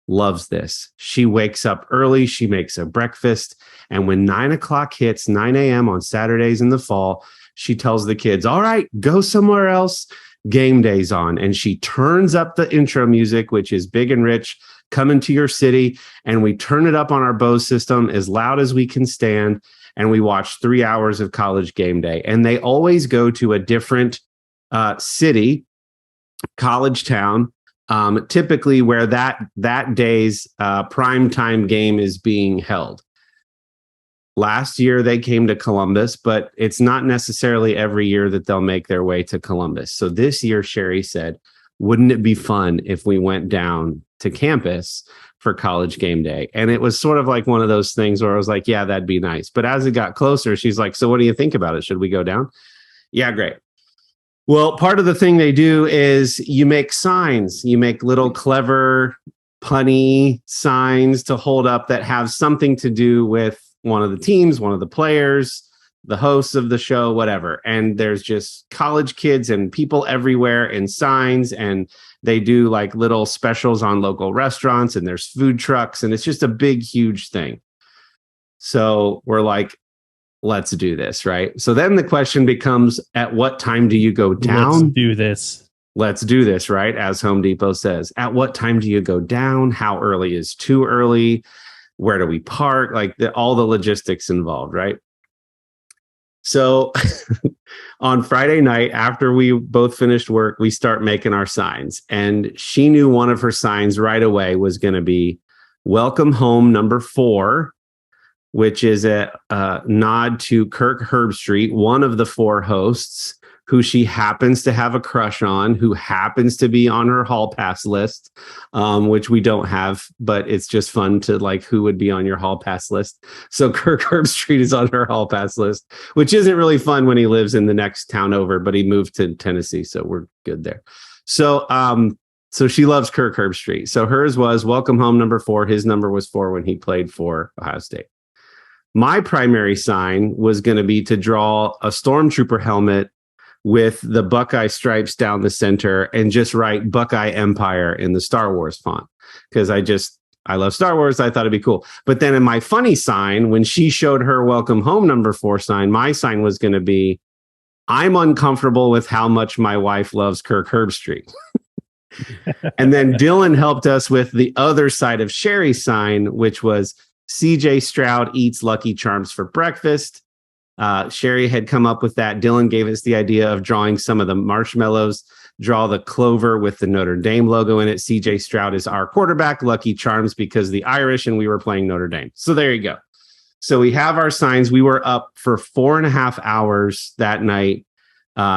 loves this. She wakes up early. She makes a breakfast. And when 9 o'clock hits, 9 a.m. on Saturdays in the fall, she tells the kids, all right, go somewhere else. Game Day's on. And she turns up the intro music, which is Big and Rich, come into your city, and we turn it up on our Bose system as loud as we can stand, and we watch 3 hours of College GameDay. And they always go to a different city, college town, typically where that day's prime time game is being held. Last year they came to Columbus, but it's not necessarily every year that they'll make their way to Columbus. So this year, Sherry said, wouldn't it be fun if we went down to campus for College GameDay? And it was sort of like one of those things where I was like, yeah, that'd be nice. But as it got closer, she's like, so what do you think about it? Should we go down? Yeah, great. Well, part of the thing they do is you make signs. You make little clever, punny signs to hold up that have something to do with one of the teams, one of the players, the hosts of the show, whatever. And there's just college kids and people everywhere and signs, and they do like little specials on local restaurants, and there's food trucks, and it's just a big, huge thing. So we're like, let's do this, right? So then the question becomes, at what time do you go down? Let's do this. Let's do this, right? As Home Depot says, at what time do you go down? How early is too early? Where do we park? Like all the logistics involved, right? So on Friday night, after we both finished work, we start making our signs. And she knew one of her signs right away was going to be Welcome Home number 4, which is a nod to Kirk Herbstreit, one of the 4 hosts, who she happens to have a crush on, who happens to be on her hall pass list, which we don't have, but it's just fun to like, who would be on your hall pass list? So Kirk Herbstreit is on her hall pass list, which isn't really fun when he lives in the next town over, but he moved to Tennessee, so we're good there. So she loves Kirk Herbstreit. So hers was Welcome Home number 4. His number was 4 when he played for Ohio State. My primary sign was going to be to draw a stormtrooper helmet with the Buckeye stripes down the center and just write Buckeye Empire in the Star Wars font, because I love Star Wars. I thought it'd be cool. But then in my funny sign, when she showed her Welcome Home number 4 sign, my sign was going to be, I'm uncomfortable with how much my wife loves Kirk Herbstreit. And then Dillon helped us with the other side of Sherry's sign, which was CJ Stroud eats Lucky Charms for breakfast. Sherry had come up with that. Dillon gave us the idea of drawing some of the marshmallows, draw the clover with the Notre Dame logo in it. CJ Stroud is our quarterback, Lucky Charms because the Irish, and we were playing Notre Dame. So there you go. So we have our signs. We were up for 4.5 hours that night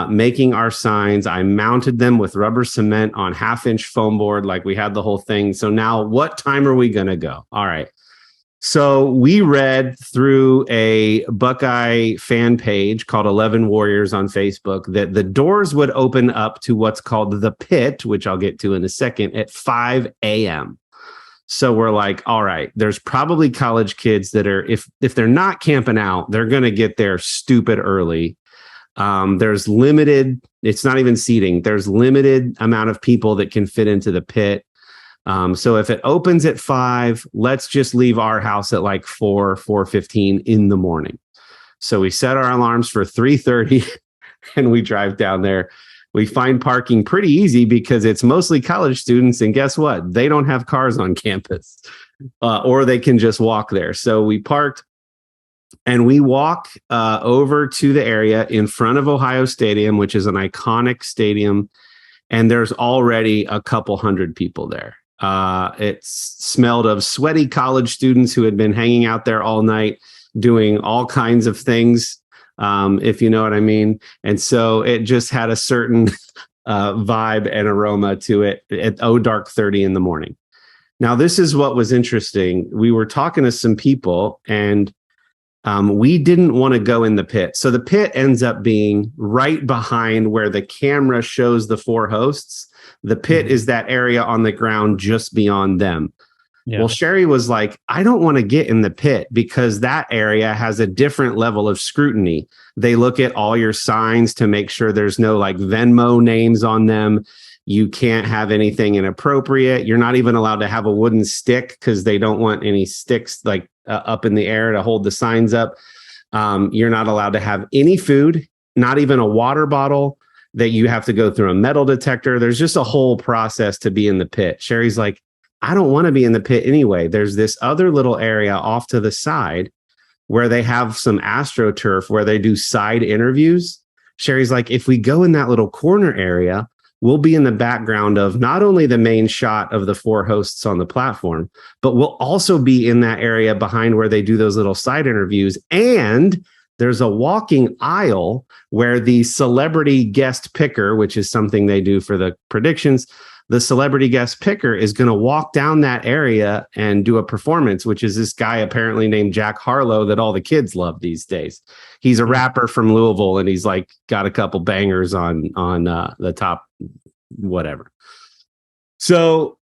making our signs. I mounted them with rubber cement on 1/2-inch foam board, like we had the whole thing. So now what time are we going to go? All right. So we read through a Buckeye fan page called 11 Warriors on Facebook that the doors would open up to what's called the pit, which I'll get to in a second, at 5 a.m. So we're like, all right, there's probably college kids that are, if they're not camping out, they're going to get there stupid early. There's limited, it's not even seating. There's limited amount of people that can fit into the pit. So if it opens at 5, let's just leave our house at like 4:15 in the morning. So we set our alarms for 3:30 and we drive down there. We find parking pretty easy because it's mostly college students. And guess what? They don't have cars on campus or they can just walk there. So we parked and we walk over to the area in front of Ohio Stadium, which is an iconic stadium. And there's already a couple hundred people there. It smelled of sweaty college students who had been hanging out there all night doing all kinds of things, if you know what I mean. And so it just had a certain vibe and aroma to it at dark 30 in the morning. Now, this is what was interesting. We were talking to some people and we didn't want to go in the pit. So the pit ends up being right behind where the camera shows the 4 hosts. The pit is that area on the ground just beyond them. Yeah. Well, Sherry was like, I don't want to get in the pit because that area has a different level of scrutiny. They look at all your signs to make sure there's no like Venmo names on them. You can't have anything inappropriate. You're not even allowed to have a wooden stick because they don't want any sticks like up in the air to hold the signs up. You're not allowed to have any food, not even a water bottle, that you have to go through a metal detector. There's just a whole process to be in the pit. Sherry's like, I don't want to be in the pit anyway. There's this other little area off to the side where they have some AstroTurf where they do side interviews. Sherry's like, if we go in that little corner area, we'll be in the background of not only the main shot of the 4 hosts on the platform, but we'll also be in that area behind where they do those little side interviews. And there's a walking aisle where the celebrity guest picker, which is something they do for the predictions, the celebrity guest picker is going to walk down that area and do a performance, which is this guy apparently named Jack Harlow that all the kids love these days. He's a rapper from Louisville, and he's like got a couple bangers on the top, whatever. So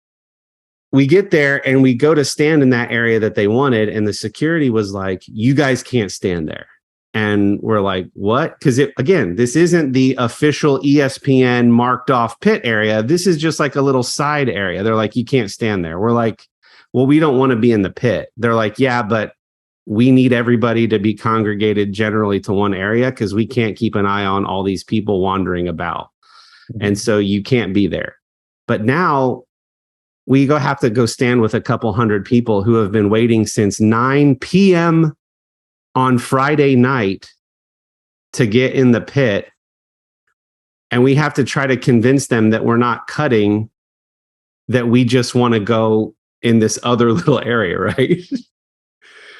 we get there and we go to stand in that area that they wanted, and the security was like, "You guys can't stand there." And we're like, what? Because again, this isn't the official ESPN marked off pit area. This is just like a little side area. They're like, you can't stand there. We're like, well, we don't want to be in the pit. They're like, yeah, but we need everybody to be congregated generally to one area because we can't keep an eye on all these people wandering about. And so you can't be there. But now we have to go stand with a couple hundred people who have been waiting since 9 p.m. on Friday night to get in the pit. And we have to try to convince them that we're not cutting, that we just want to go in this other little area, right?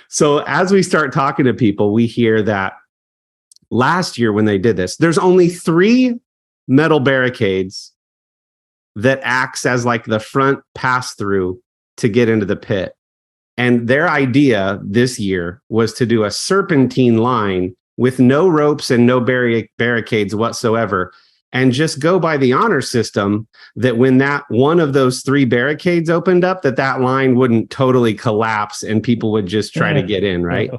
So as we start talking to people, we hear that last year when they did this, there's only 3 metal barricades that acts as like the front pass through to get into the pit. And their idea this year was to do a serpentine line with no ropes and no barricades whatsoever, and just go by the honor system that when that one of those 3 barricades opened up, that line wouldn't totally collapse and people would just try to get in, right?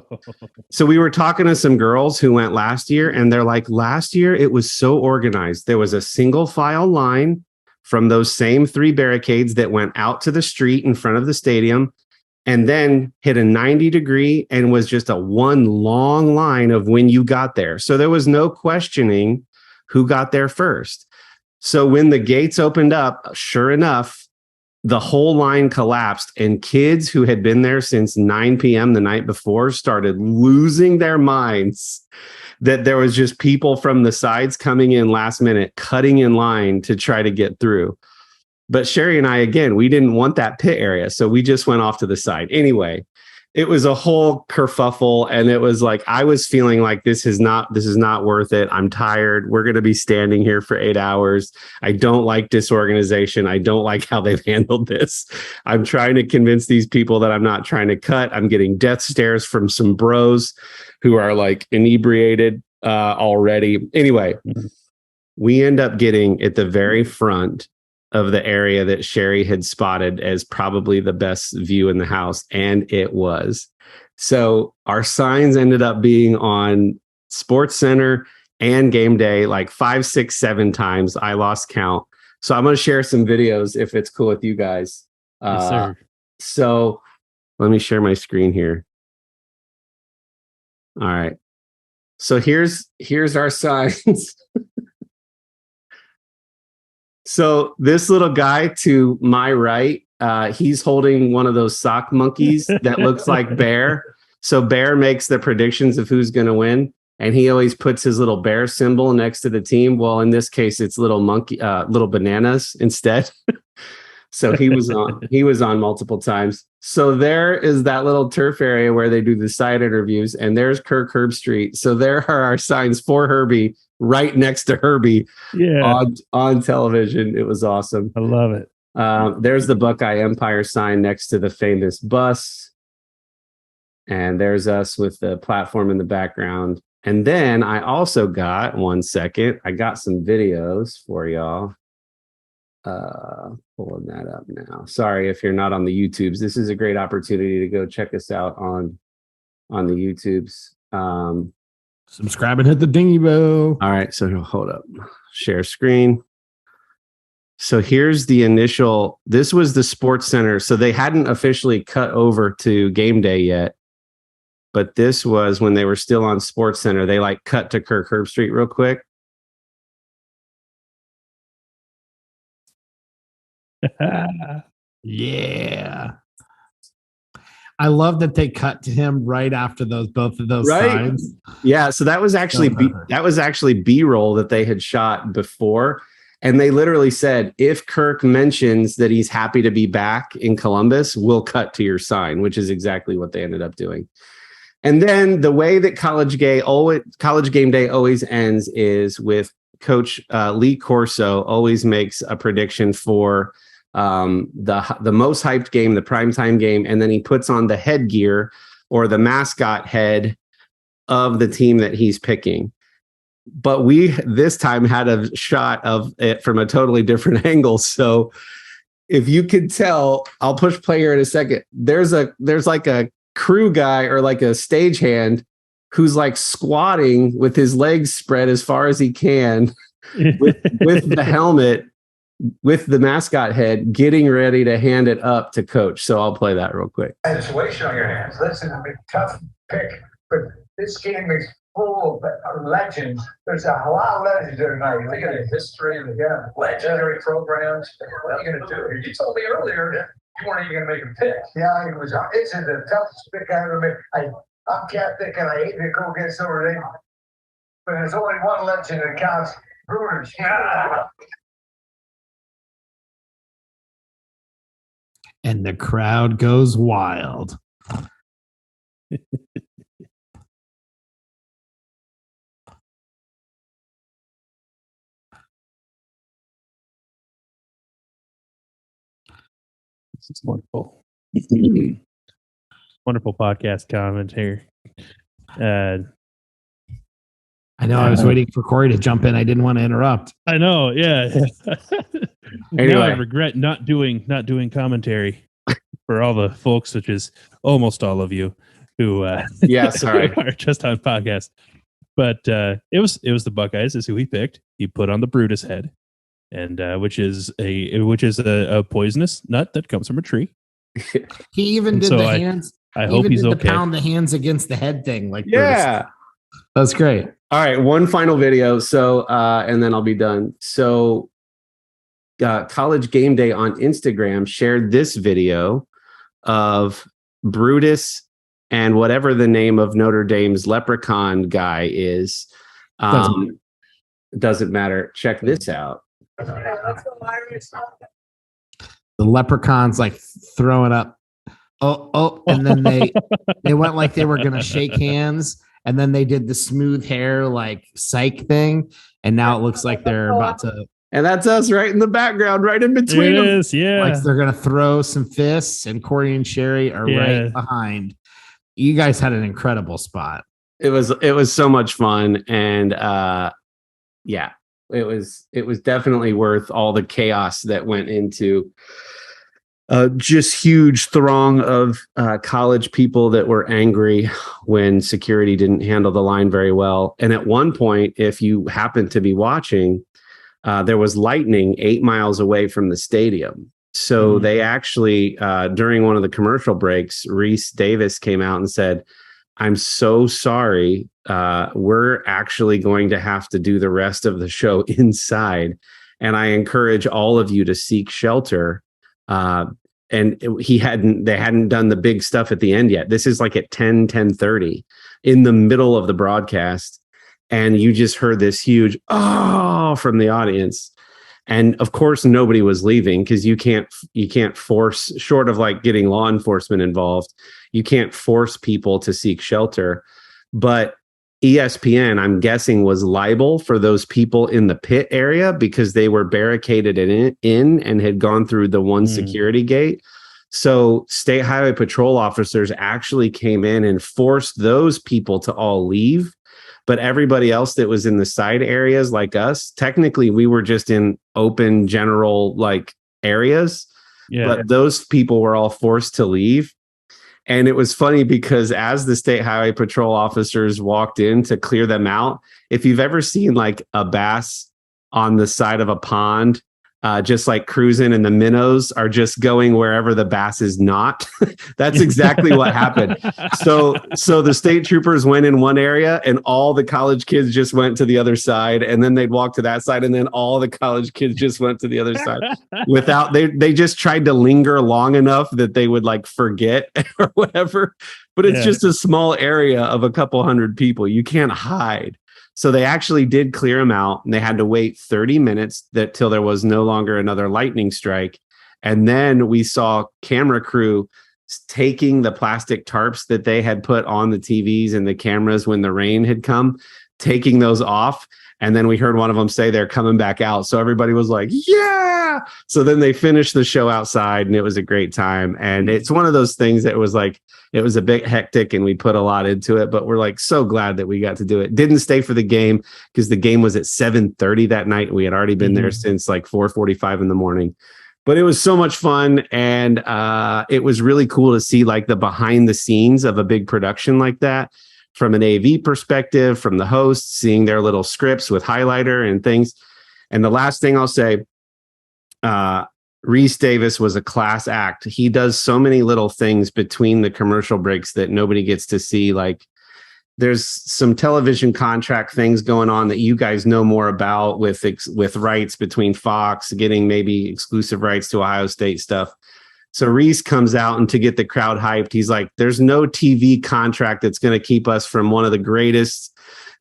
So we were talking to some girls who went last year, and they're like, last year it was so organized. There was a single file line from those same 3 barricades that went out to the street in front of the stadium, and then hit a 90-degree and was just a one long line of when you got there. So there was no questioning who got there first. So when the gates opened up, sure enough, the whole line collapsed, and kids who had been there since 9 p.m. the night before started losing their minds that there was just people from the sides coming in last minute, cutting in line to try to get through. But Sherry and I, again, we didn't want that pit area, so we just went off to the side. Anyway, it was a whole kerfuffle, and it was like I was feeling like this is not worth it. I'm tired. We're going to be standing here for 8 hours. I don't like disorganization. I don't like how they've handled this. I'm trying to convince these people that I'm not trying to cut. I'm getting death stares from some bros who are like inebriated already. Anyway, we end up getting at the very front of the area that Sherry had spotted as probably the best view in the house. And it was. So our signs ended up being on Sports Center and Game Day like 5, 6, 7 times. I lost count. So I'm going to share some videos if it's cool with you guys. Yes, sir. So let me share my screen here. All right. So here's our signs. So this little guy to my right, he's holding one of those sock monkeys that looks like Bear. So Bear makes the predictions of who's going to win, and he always puts his little bear symbol next to the team. Well, in this case, it's little bananas instead. So he was on multiple times. So there is that little turf area where they do the side interviews, and there's Kirk Herbstreit. So there are our signs for Herbie right next to Herbie on television. It was awesome. I love it. There's the Buckeye Empire sign next to the famous bus. And there's us with the platform in the background. And then I also got, one second, I got some videos for y'all. Pulling that up now. Sorry if you're not on the YouTubes. This is a great opportunity to go check us out on the YouTubes. Subscribe and hit the dingy bell. All right, so hold up. Share screen. So here's the initial. This was the Sports Center. So they hadn't officially cut over to Game Day yet. But this was when they were still on Sports Center. They like cut to Kirk Herbstreit real quick. Yeah. I love that they cut to him right after both of those Right? signs. Yeah, so that was actually B-roll that they had shot before, and they literally said if Kirk mentions that he's happy to be back in Columbus, we'll cut to your sign, which is exactly what they ended up doing. And then the way that College Game Day always ends is with Coach Lee Corso always makes a prediction for the most hyped game, the primetime game, and then he puts on the headgear or the mascot head of the team that he's picking. But we this time had a shot of it from a totally different angle. So if you could tell, I'll push play here in a second. There's like a crew guy or like a stagehand who's like squatting with his legs spread as far as he can with the helmet, with the mascot head, getting ready to hand it up to coach. So I'll play that real quick. Situation on your hands. This is a big tough pick, but this game is full of legends. There's a lot of legends there tonight. They got a history of legendary programs. What are you going to do? You told me earlier you weren't even going to make a pick. Yeah, it's the toughest pick I ever made. I'm Catholic and I hate to go against Notre Dame, but there's only one legend that counts. Brewers. And the crowd goes wild. This is wonderful. Wonderful podcast commentary. I know. I was waiting for Kory to jump in. I didn't want to interrupt. I know. Yeah. Anyway. Now I regret not doing commentary for all the folks, which is almost all of you who sorry, are just on podcast. But it was the Buckeyes is who he picked. He put on the Brutus head, and which is a poisonous nut that comes from a tree. He even did the hands. I hope he's okay. Pound the hands against the head thing, like yeah, that's great. All right, one final video. So and then I'll be done. So College Game Day on Instagram shared this video of Brutus and whatever the name of Notre Dame's leprechaun guy is. Doesn't matter. Check this out. The leprechaun's like throwing up. Oh, and then they went like they were gonna shake hands, and then they did the smooth hair like psych thing, and now it looks like they're about to. And that's us right in the background, right in between them. Is, yeah. Like they're gonna throw some fists, and Kory and Sherry are right behind. You guys had an incredible spot. It was so much fun, and it was definitely worth all the chaos that went into just huge throng of college people that were angry when security didn't handle the line very well. And at one point, if you happen to be watching, there was lightning 8 miles away from the stadium. So they actually, during one of the commercial breaks, Reese Davis came out and said, "I'm so sorry. We're actually going to have to do the rest of the show inside. And I encourage all of you to seek shelter." And they hadn't done the big stuff at the end yet. This is like at 10:30 in the middle of the broadcast. And you just heard this huge "oh" from the audience. And of course, nobody was leaving because you can't force, short of like getting law enforcement involved, you can't force people to seek shelter. But ESPN, I'm guessing, was liable for those people in the pit area because they were barricaded in and had gone through the one security gate. So state highway patrol officers actually came in and forced those people to all leave. But everybody else that was in the side areas like us, technically we were just in open general like areas. Yeah. But those people were all forced to leave. And it was funny because as the state highway patrol officers walked in to clear them out, if you've ever seen like a bass on the side of a pond just like cruising, and the minnows are just going wherever the bass is not. That's exactly what happened. So the state troopers went in one area and all the college kids just went to the other side, and then they'd walk to that side, and then all the college kids just went to the other side without they just tried to linger long enough that they would like forget or whatever. But it's just a small area of a couple hundred people. You can't hide. So they actually did clear them out, and they had to wait 30 minutes till there was no longer another lightning strike. And then we saw camera crew taking the plastic tarps that they had put on the TVs and the cameras when the rain had come, taking those off. And then we heard one of them say they're coming back out. So everybody was like, yeah. So then they finished the show outside, and it was a great time. And it's one of those things that was like, it was a bit hectic and we put a lot into it, but we're like so glad that we got to do it. Didn't stay for the game because the game was at 7:30 that night. We had already been there since like 4:45 in the morning. But it was so much fun, and it was really cool to see like the behind the scenes of a big production like that, from an AV perspective, from the hosts, seeing their little scripts with highlighter and things. And the last thing I'll say, Reese Davis was a class act. He does so many little things between the commercial breaks that nobody gets to see. Like there's some television contract things going on that you guys know more about with rights between Fox, getting maybe exclusive rights to Ohio State stuff. So Reese comes out, and to get the crowd hyped, he's like, there's no TV contract that's going to keep us from one of the greatest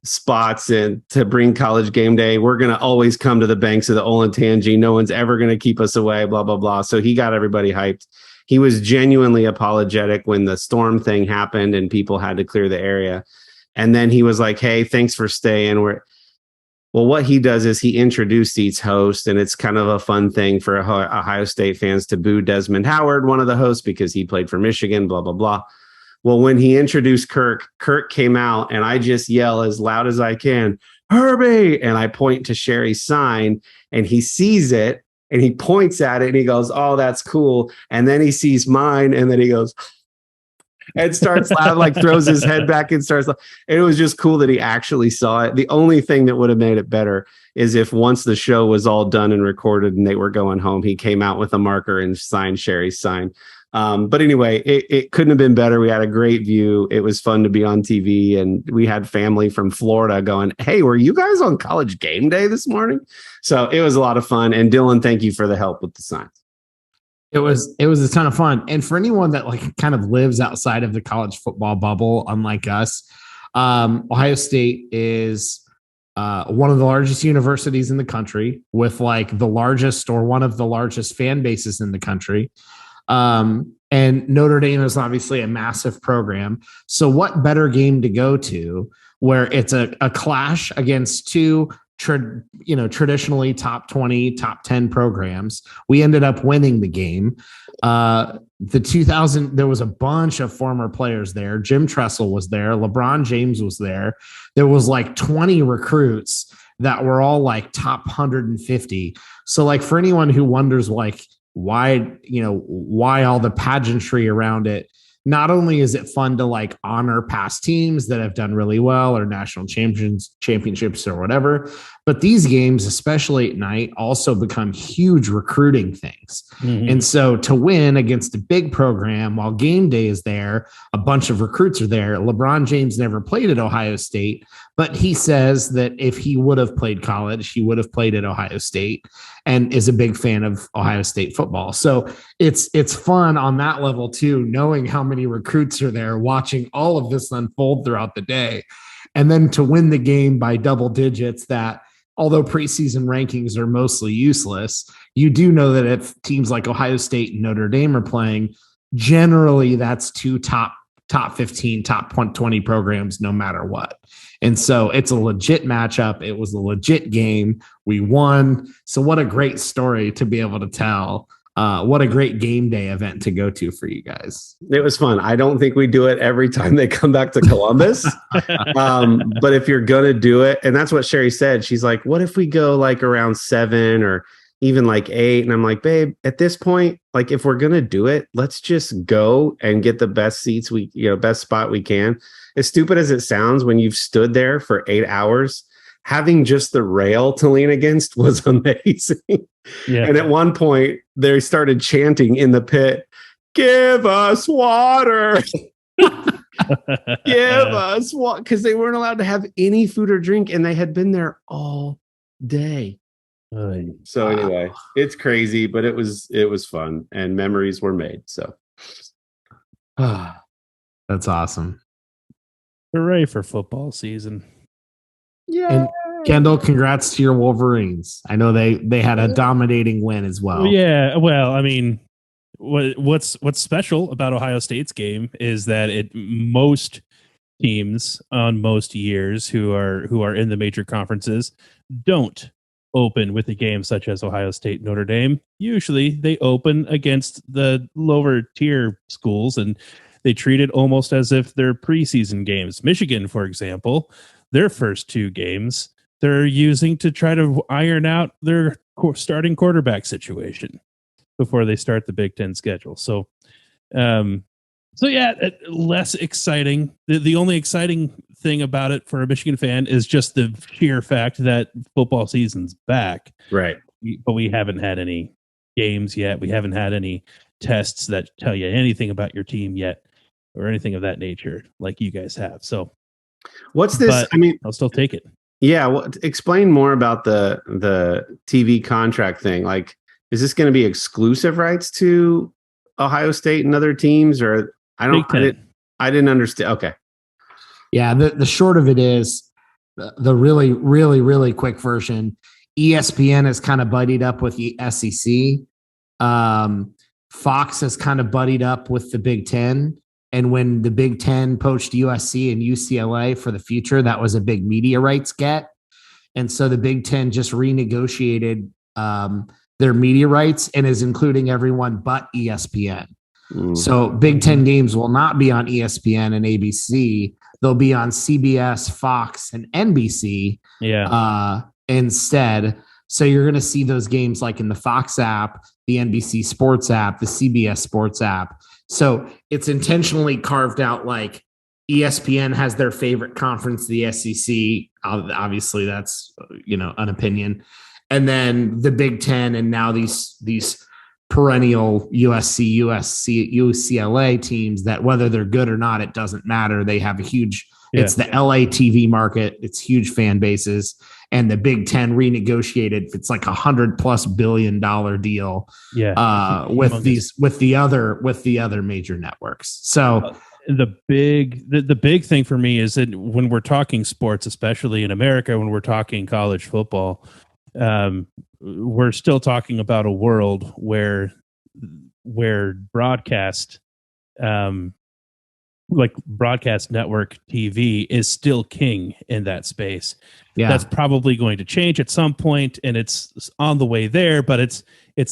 spots and to bring College Game Day. We're going to always come to the banks of the Olentangy. No one's ever going to keep us away, blah, blah, blah. So he got everybody hyped. He was genuinely apologetic when the storm thing happened and people had to clear the area. And then he was like, hey, thanks for staying. Well, what he does is he introduced each host, and it's kind of a fun thing for Ohio State fans to boo Desmond Howard, one of the hosts, because he played for Michigan, blah, blah, blah. Well, when he introduced Kirk came out, and I just yell as loud as I can, Herbie, and I point to Sherry's sign, and he sees it, and he points at it, and he goes, oh, that's cool. And then he sees mine, and then he goes, and starts laughing, like throws his head back and starts laughing. It was just cool that he actually saw it. The only thing that would have made it better is if once the show was all done and recorded and they were going home, he came out with a marker and signed Sherry's sign. But anyway, it couldn't have been better. We had a great view. It was fun to be on TV, and we had family from Florida going, hey, were you guys on College Game Day this morning? So it was a lot of fun. And Dillon, thank you for the help with the signs. It was a ton of fun. And for anyone that like kind of lives outside of the college football bubble, unlike us, Ohio State is one of the largest universities in the country, with like the largest or one of the largest fan bases in the country. And Notre Dame is obviously a massive program. So what better game to go to where it's a clash against two traditionally top 20, top 10 programs. We ended up winning the game. There was a bunch of former players there. Jim Tressel was there. LeBron James was there. There was like 20 recruits that were all like top 150. So like for anyone who wonders like why all the pageantry around it, not only is it fun to like honor past teams that have done really well or national championships or whatever, but these games, especially at night, also become huge recruiting things. Mm-hmm. And so to win against a big program while game day is there, a bunch of recruits are there. LeBron James never played at Ohio State, but he says that if he would have played college, he would have played at Ohio State, and is a big fan of Ohio State football. So it's fun on that level too, knowing how many recruits are there, watching all of this unfold throughout the day. And then to win the game by double digits, that although preseason rankings are mostly useless, you do know that if teams like Ohio State and Notre Dame are playing, generally that's two top 15, top 20 programs, no matter what. And so it's a legit matchup. It was a legit game. We won. So what a great story to be able to tell. What a great game day event to go to for you guys. It was fun. I don't think we do it every time they come back to Columbus. But if you're going to do it, and that's what Sherry said, she's like, what if we go like around 7 or even like 8? And I'm like, babe, at this point, like if we're going to do it, let's just go and get the best seats best spot we can. As stupid as it sounds, when you've stood there for 8 hours, having just the rail to lean against was amazing. Yeah. And at one point, they started chanting in the pit, "Give us water." Give us what? Because they weren't allowed to have any food or drink, and they had been there all day. So anyway, it's crazy, but it was fun, and memories were made. So that's awesome. Hooray for football season! Yeah. And Kendall, congrats to your Wolverines. I know they had a dominating win as well. Yeah. Well, I mean, what's special about Ohio State's game is that most teams on most years who are in the major conferences don't open with a game such as Ohio State Notre Dame. Usually they open against the lower tier schools and they treat it almost as if they're preseason games. Michigan, for example, their first two games they're using to try to iron out their starting quarterback situation before they start the Big Ten schedule. So yeah, less exciting. The only exciting thing about it for a Michigan fan is just the sheer fact that football season's back. Right. But we haven't had any games yet. We haven't had any tests that tell you anything about your team yet or anything of that nature like you guys have. So what's this? I mean, I'll still take it. Yeah. Well, explain more about the TV contract thing. Like, is this going to be exclusive rights to Ohio State and other teams, or I didn't understand. Okay. Yeah. The short of it is the really, really, really quick version. ESPN has kind of buddied up with the SEC. Fox has kind of buddied up with the Big Ten. And when the Big Ten poached USC and UCLA for the future, that was a big media rights get. And so the Big Ten just renegotiated their media rights and is including everyone but ESPN. So Big Ten games will not be on ESPN and ABC. They'll be on CBS, Fox, and NBC instead. So you're going to see those games like in the Fox app, the NBC Sports app, the CBS Sports app. So it's intentionally carved out like ESPN has their favorite conference, the SEC. Obviously, that's an opinion. And then the Big Ten, and now these perennial USC, UCLA teams that whether they're good or not, it doesn't matter. They have a huge. It's the LA TV market. It's huge fan bases, and the Big Ten renegotiated. It's like $100+ billion deal. With the other major networks. So the big thing for me is that when we're talking sports, especially in America, when we're talking college football, we're still talking about a world where broadcast like broadcast network TV is still king in that space. Yeah. That's probably going to change at some point, and it's on the way there, but it's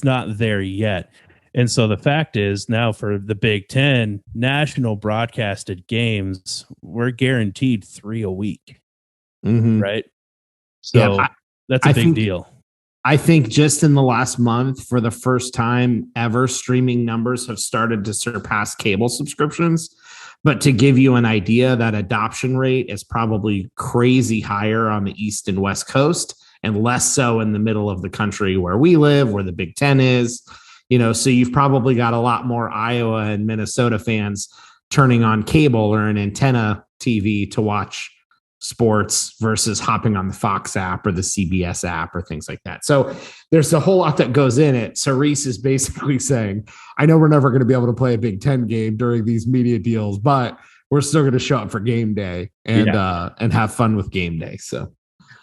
not there yet. And so the fact is now for the Big Ten national broadcasted games, we're guaranteed 3 a week. Right. So that's a big deal. I think just in the last month, for the first time ever, streaming numbers have started to surpass cable subscriptions. But to give you an idea, that adoption rate is probably crazy higher on the East and West Coast and less so in the middle of the country where we live, where the Big Ten is. So you've probably got a lot more Iowa and Minnesota fans turning on cable or an antenna TV to watch sports versus hopping on the Fox app or the CBS app or things like that. So there's a whole lot that goes in it. So Reese is basically saying, I know we're never going to be able to play a Big Ten game during these media deals, but we're still going to show up for game day and have fun with game day. So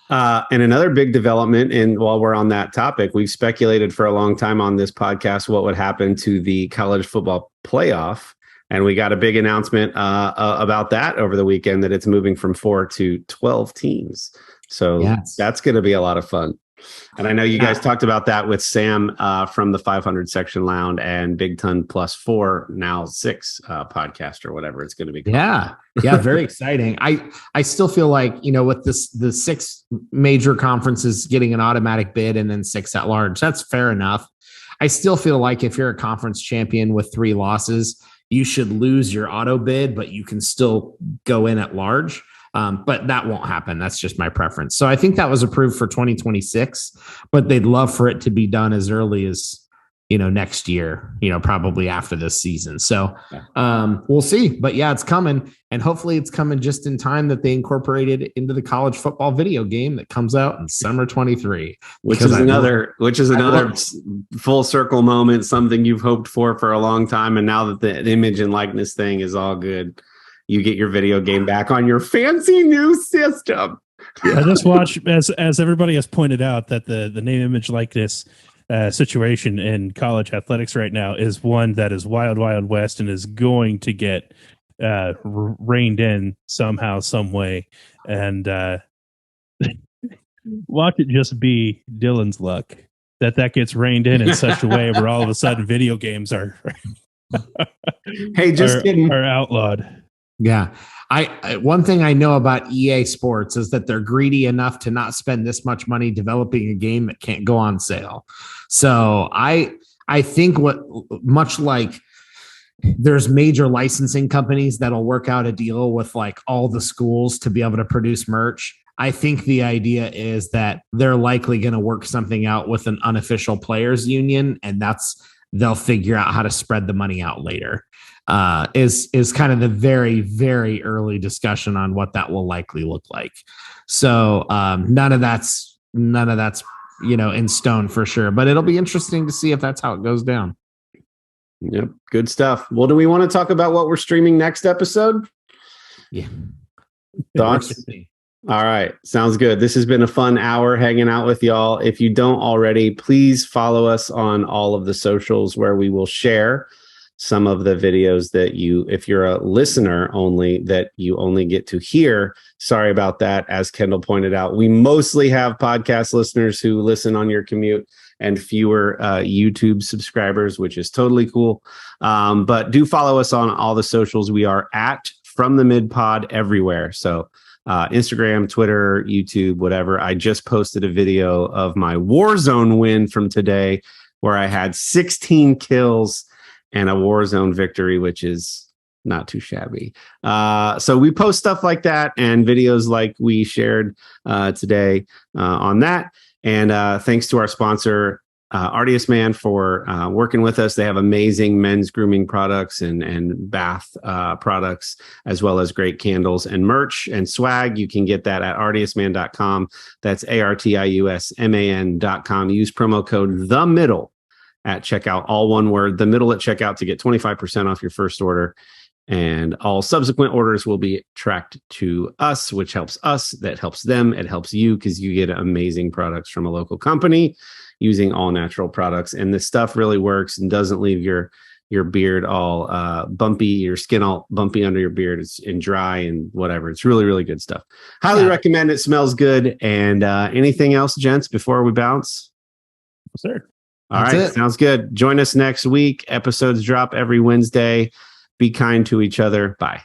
and another big development, and while we're on that topic, we've speculated for a long time on this podcast what would happen to the college football playoff. And we got a big announcement about that over the weekend, that it's moving from 4 to 12 teams. So that's going to be a lot of fun. And I know you guys talked about that with Sam from the 500 Section Lounge and Big Ton Plus 4, now 6 podcast or whatever it's going to be called. Yeah, very exciting. I still feel like, with the 6 major conferences getting an automatic bid and then 6 at large, that's fair enough. I still feel like if you're a conference champion with 3 losses, you should lose your auto bid, but you can still go in at large. But that won't happen. That's just my preference. So I think that was approved for 2026, but they'd love for it to be done as early as, next year, probably after this season. So we'll see. But yeah, it's coming. And hopefully it's coming just in time that they incorporate it into the college football video game that comes out in summer 23. Which is another full circle moment, something you've hoped for a long time. And now that the image and likeness thing is all good, you get your video game back on your fancy new system. I just watch, as everybody has pointed out, that the name, image, likeness situation in college athletics right now is one that is wild, wild west and is going to get reined in somehow, some way. And watch it just be Dillon's luck that gets reined in such a way where all of a sudden video games are are outlawed. Yeah. One thing I know about EA Sports is that they're greedy enough to not spend this much money developing a game that can't go on sale. So I think much like there's major licensing companies that'll work out a deal with like all the schools to be able to produce merch. I think the idea is that they're likely going to work something out with an unofficial players union, and they'll figure out how to spread the money out later. Is kind of the very, very early discussion on what that will likely look like. So none of that's in stone for sure, but it'll be interesting to see if that's how it goes down. Yep, good stuff. Well, do we want to talk about what we're streaming next episode? Yeah. Thoughts? All right, sounds good. This has been a fun hour hanging out with y'all. If you don't already, please follow us on all of the socials where we will share some of the videos that if you're a listener only, that you only get to hear. Sorry about that. As Kendall pointed out, we mostly have podcast listeners who listen on your commute and fewer YouTube subscribers, which is totally cool. But do follow us on all the socials. We are at From the Mid Pod everywhere. So Instagram, Twitter, YouTube, whatever. I just posted a video of my Warzone win from today where I had 16 kills and a Warzone victory, which is not too shabby. So we post stuff like that and videos like we shared today on that. And thanks to our sponsor, Artius Man, for working with us. They have amazing men's grooming products and bath products, as well as great candles and merch and swag. You can get that at artiusman.com. That's ARTIUSMAN.com. Use promo code The Middle at checkout, all one word, The Middle at checkout, to get 25% off your first order. And all subsequent orders will be tracked to us, which helps us. That helps them. It helps you because you get amazing products from a local company using all natural products. And this stuff really works and doesn't leave your beard all bumpy, your skin all bumpy under your beard and dry and whatever. It's really, really good stuff. Highly recommend it. Smells good. And anything else, gents, before we bounce? Sir. All right. Sounds good. Join us next week. Episodes drop every Wednesday. Be kind to each other. Bye.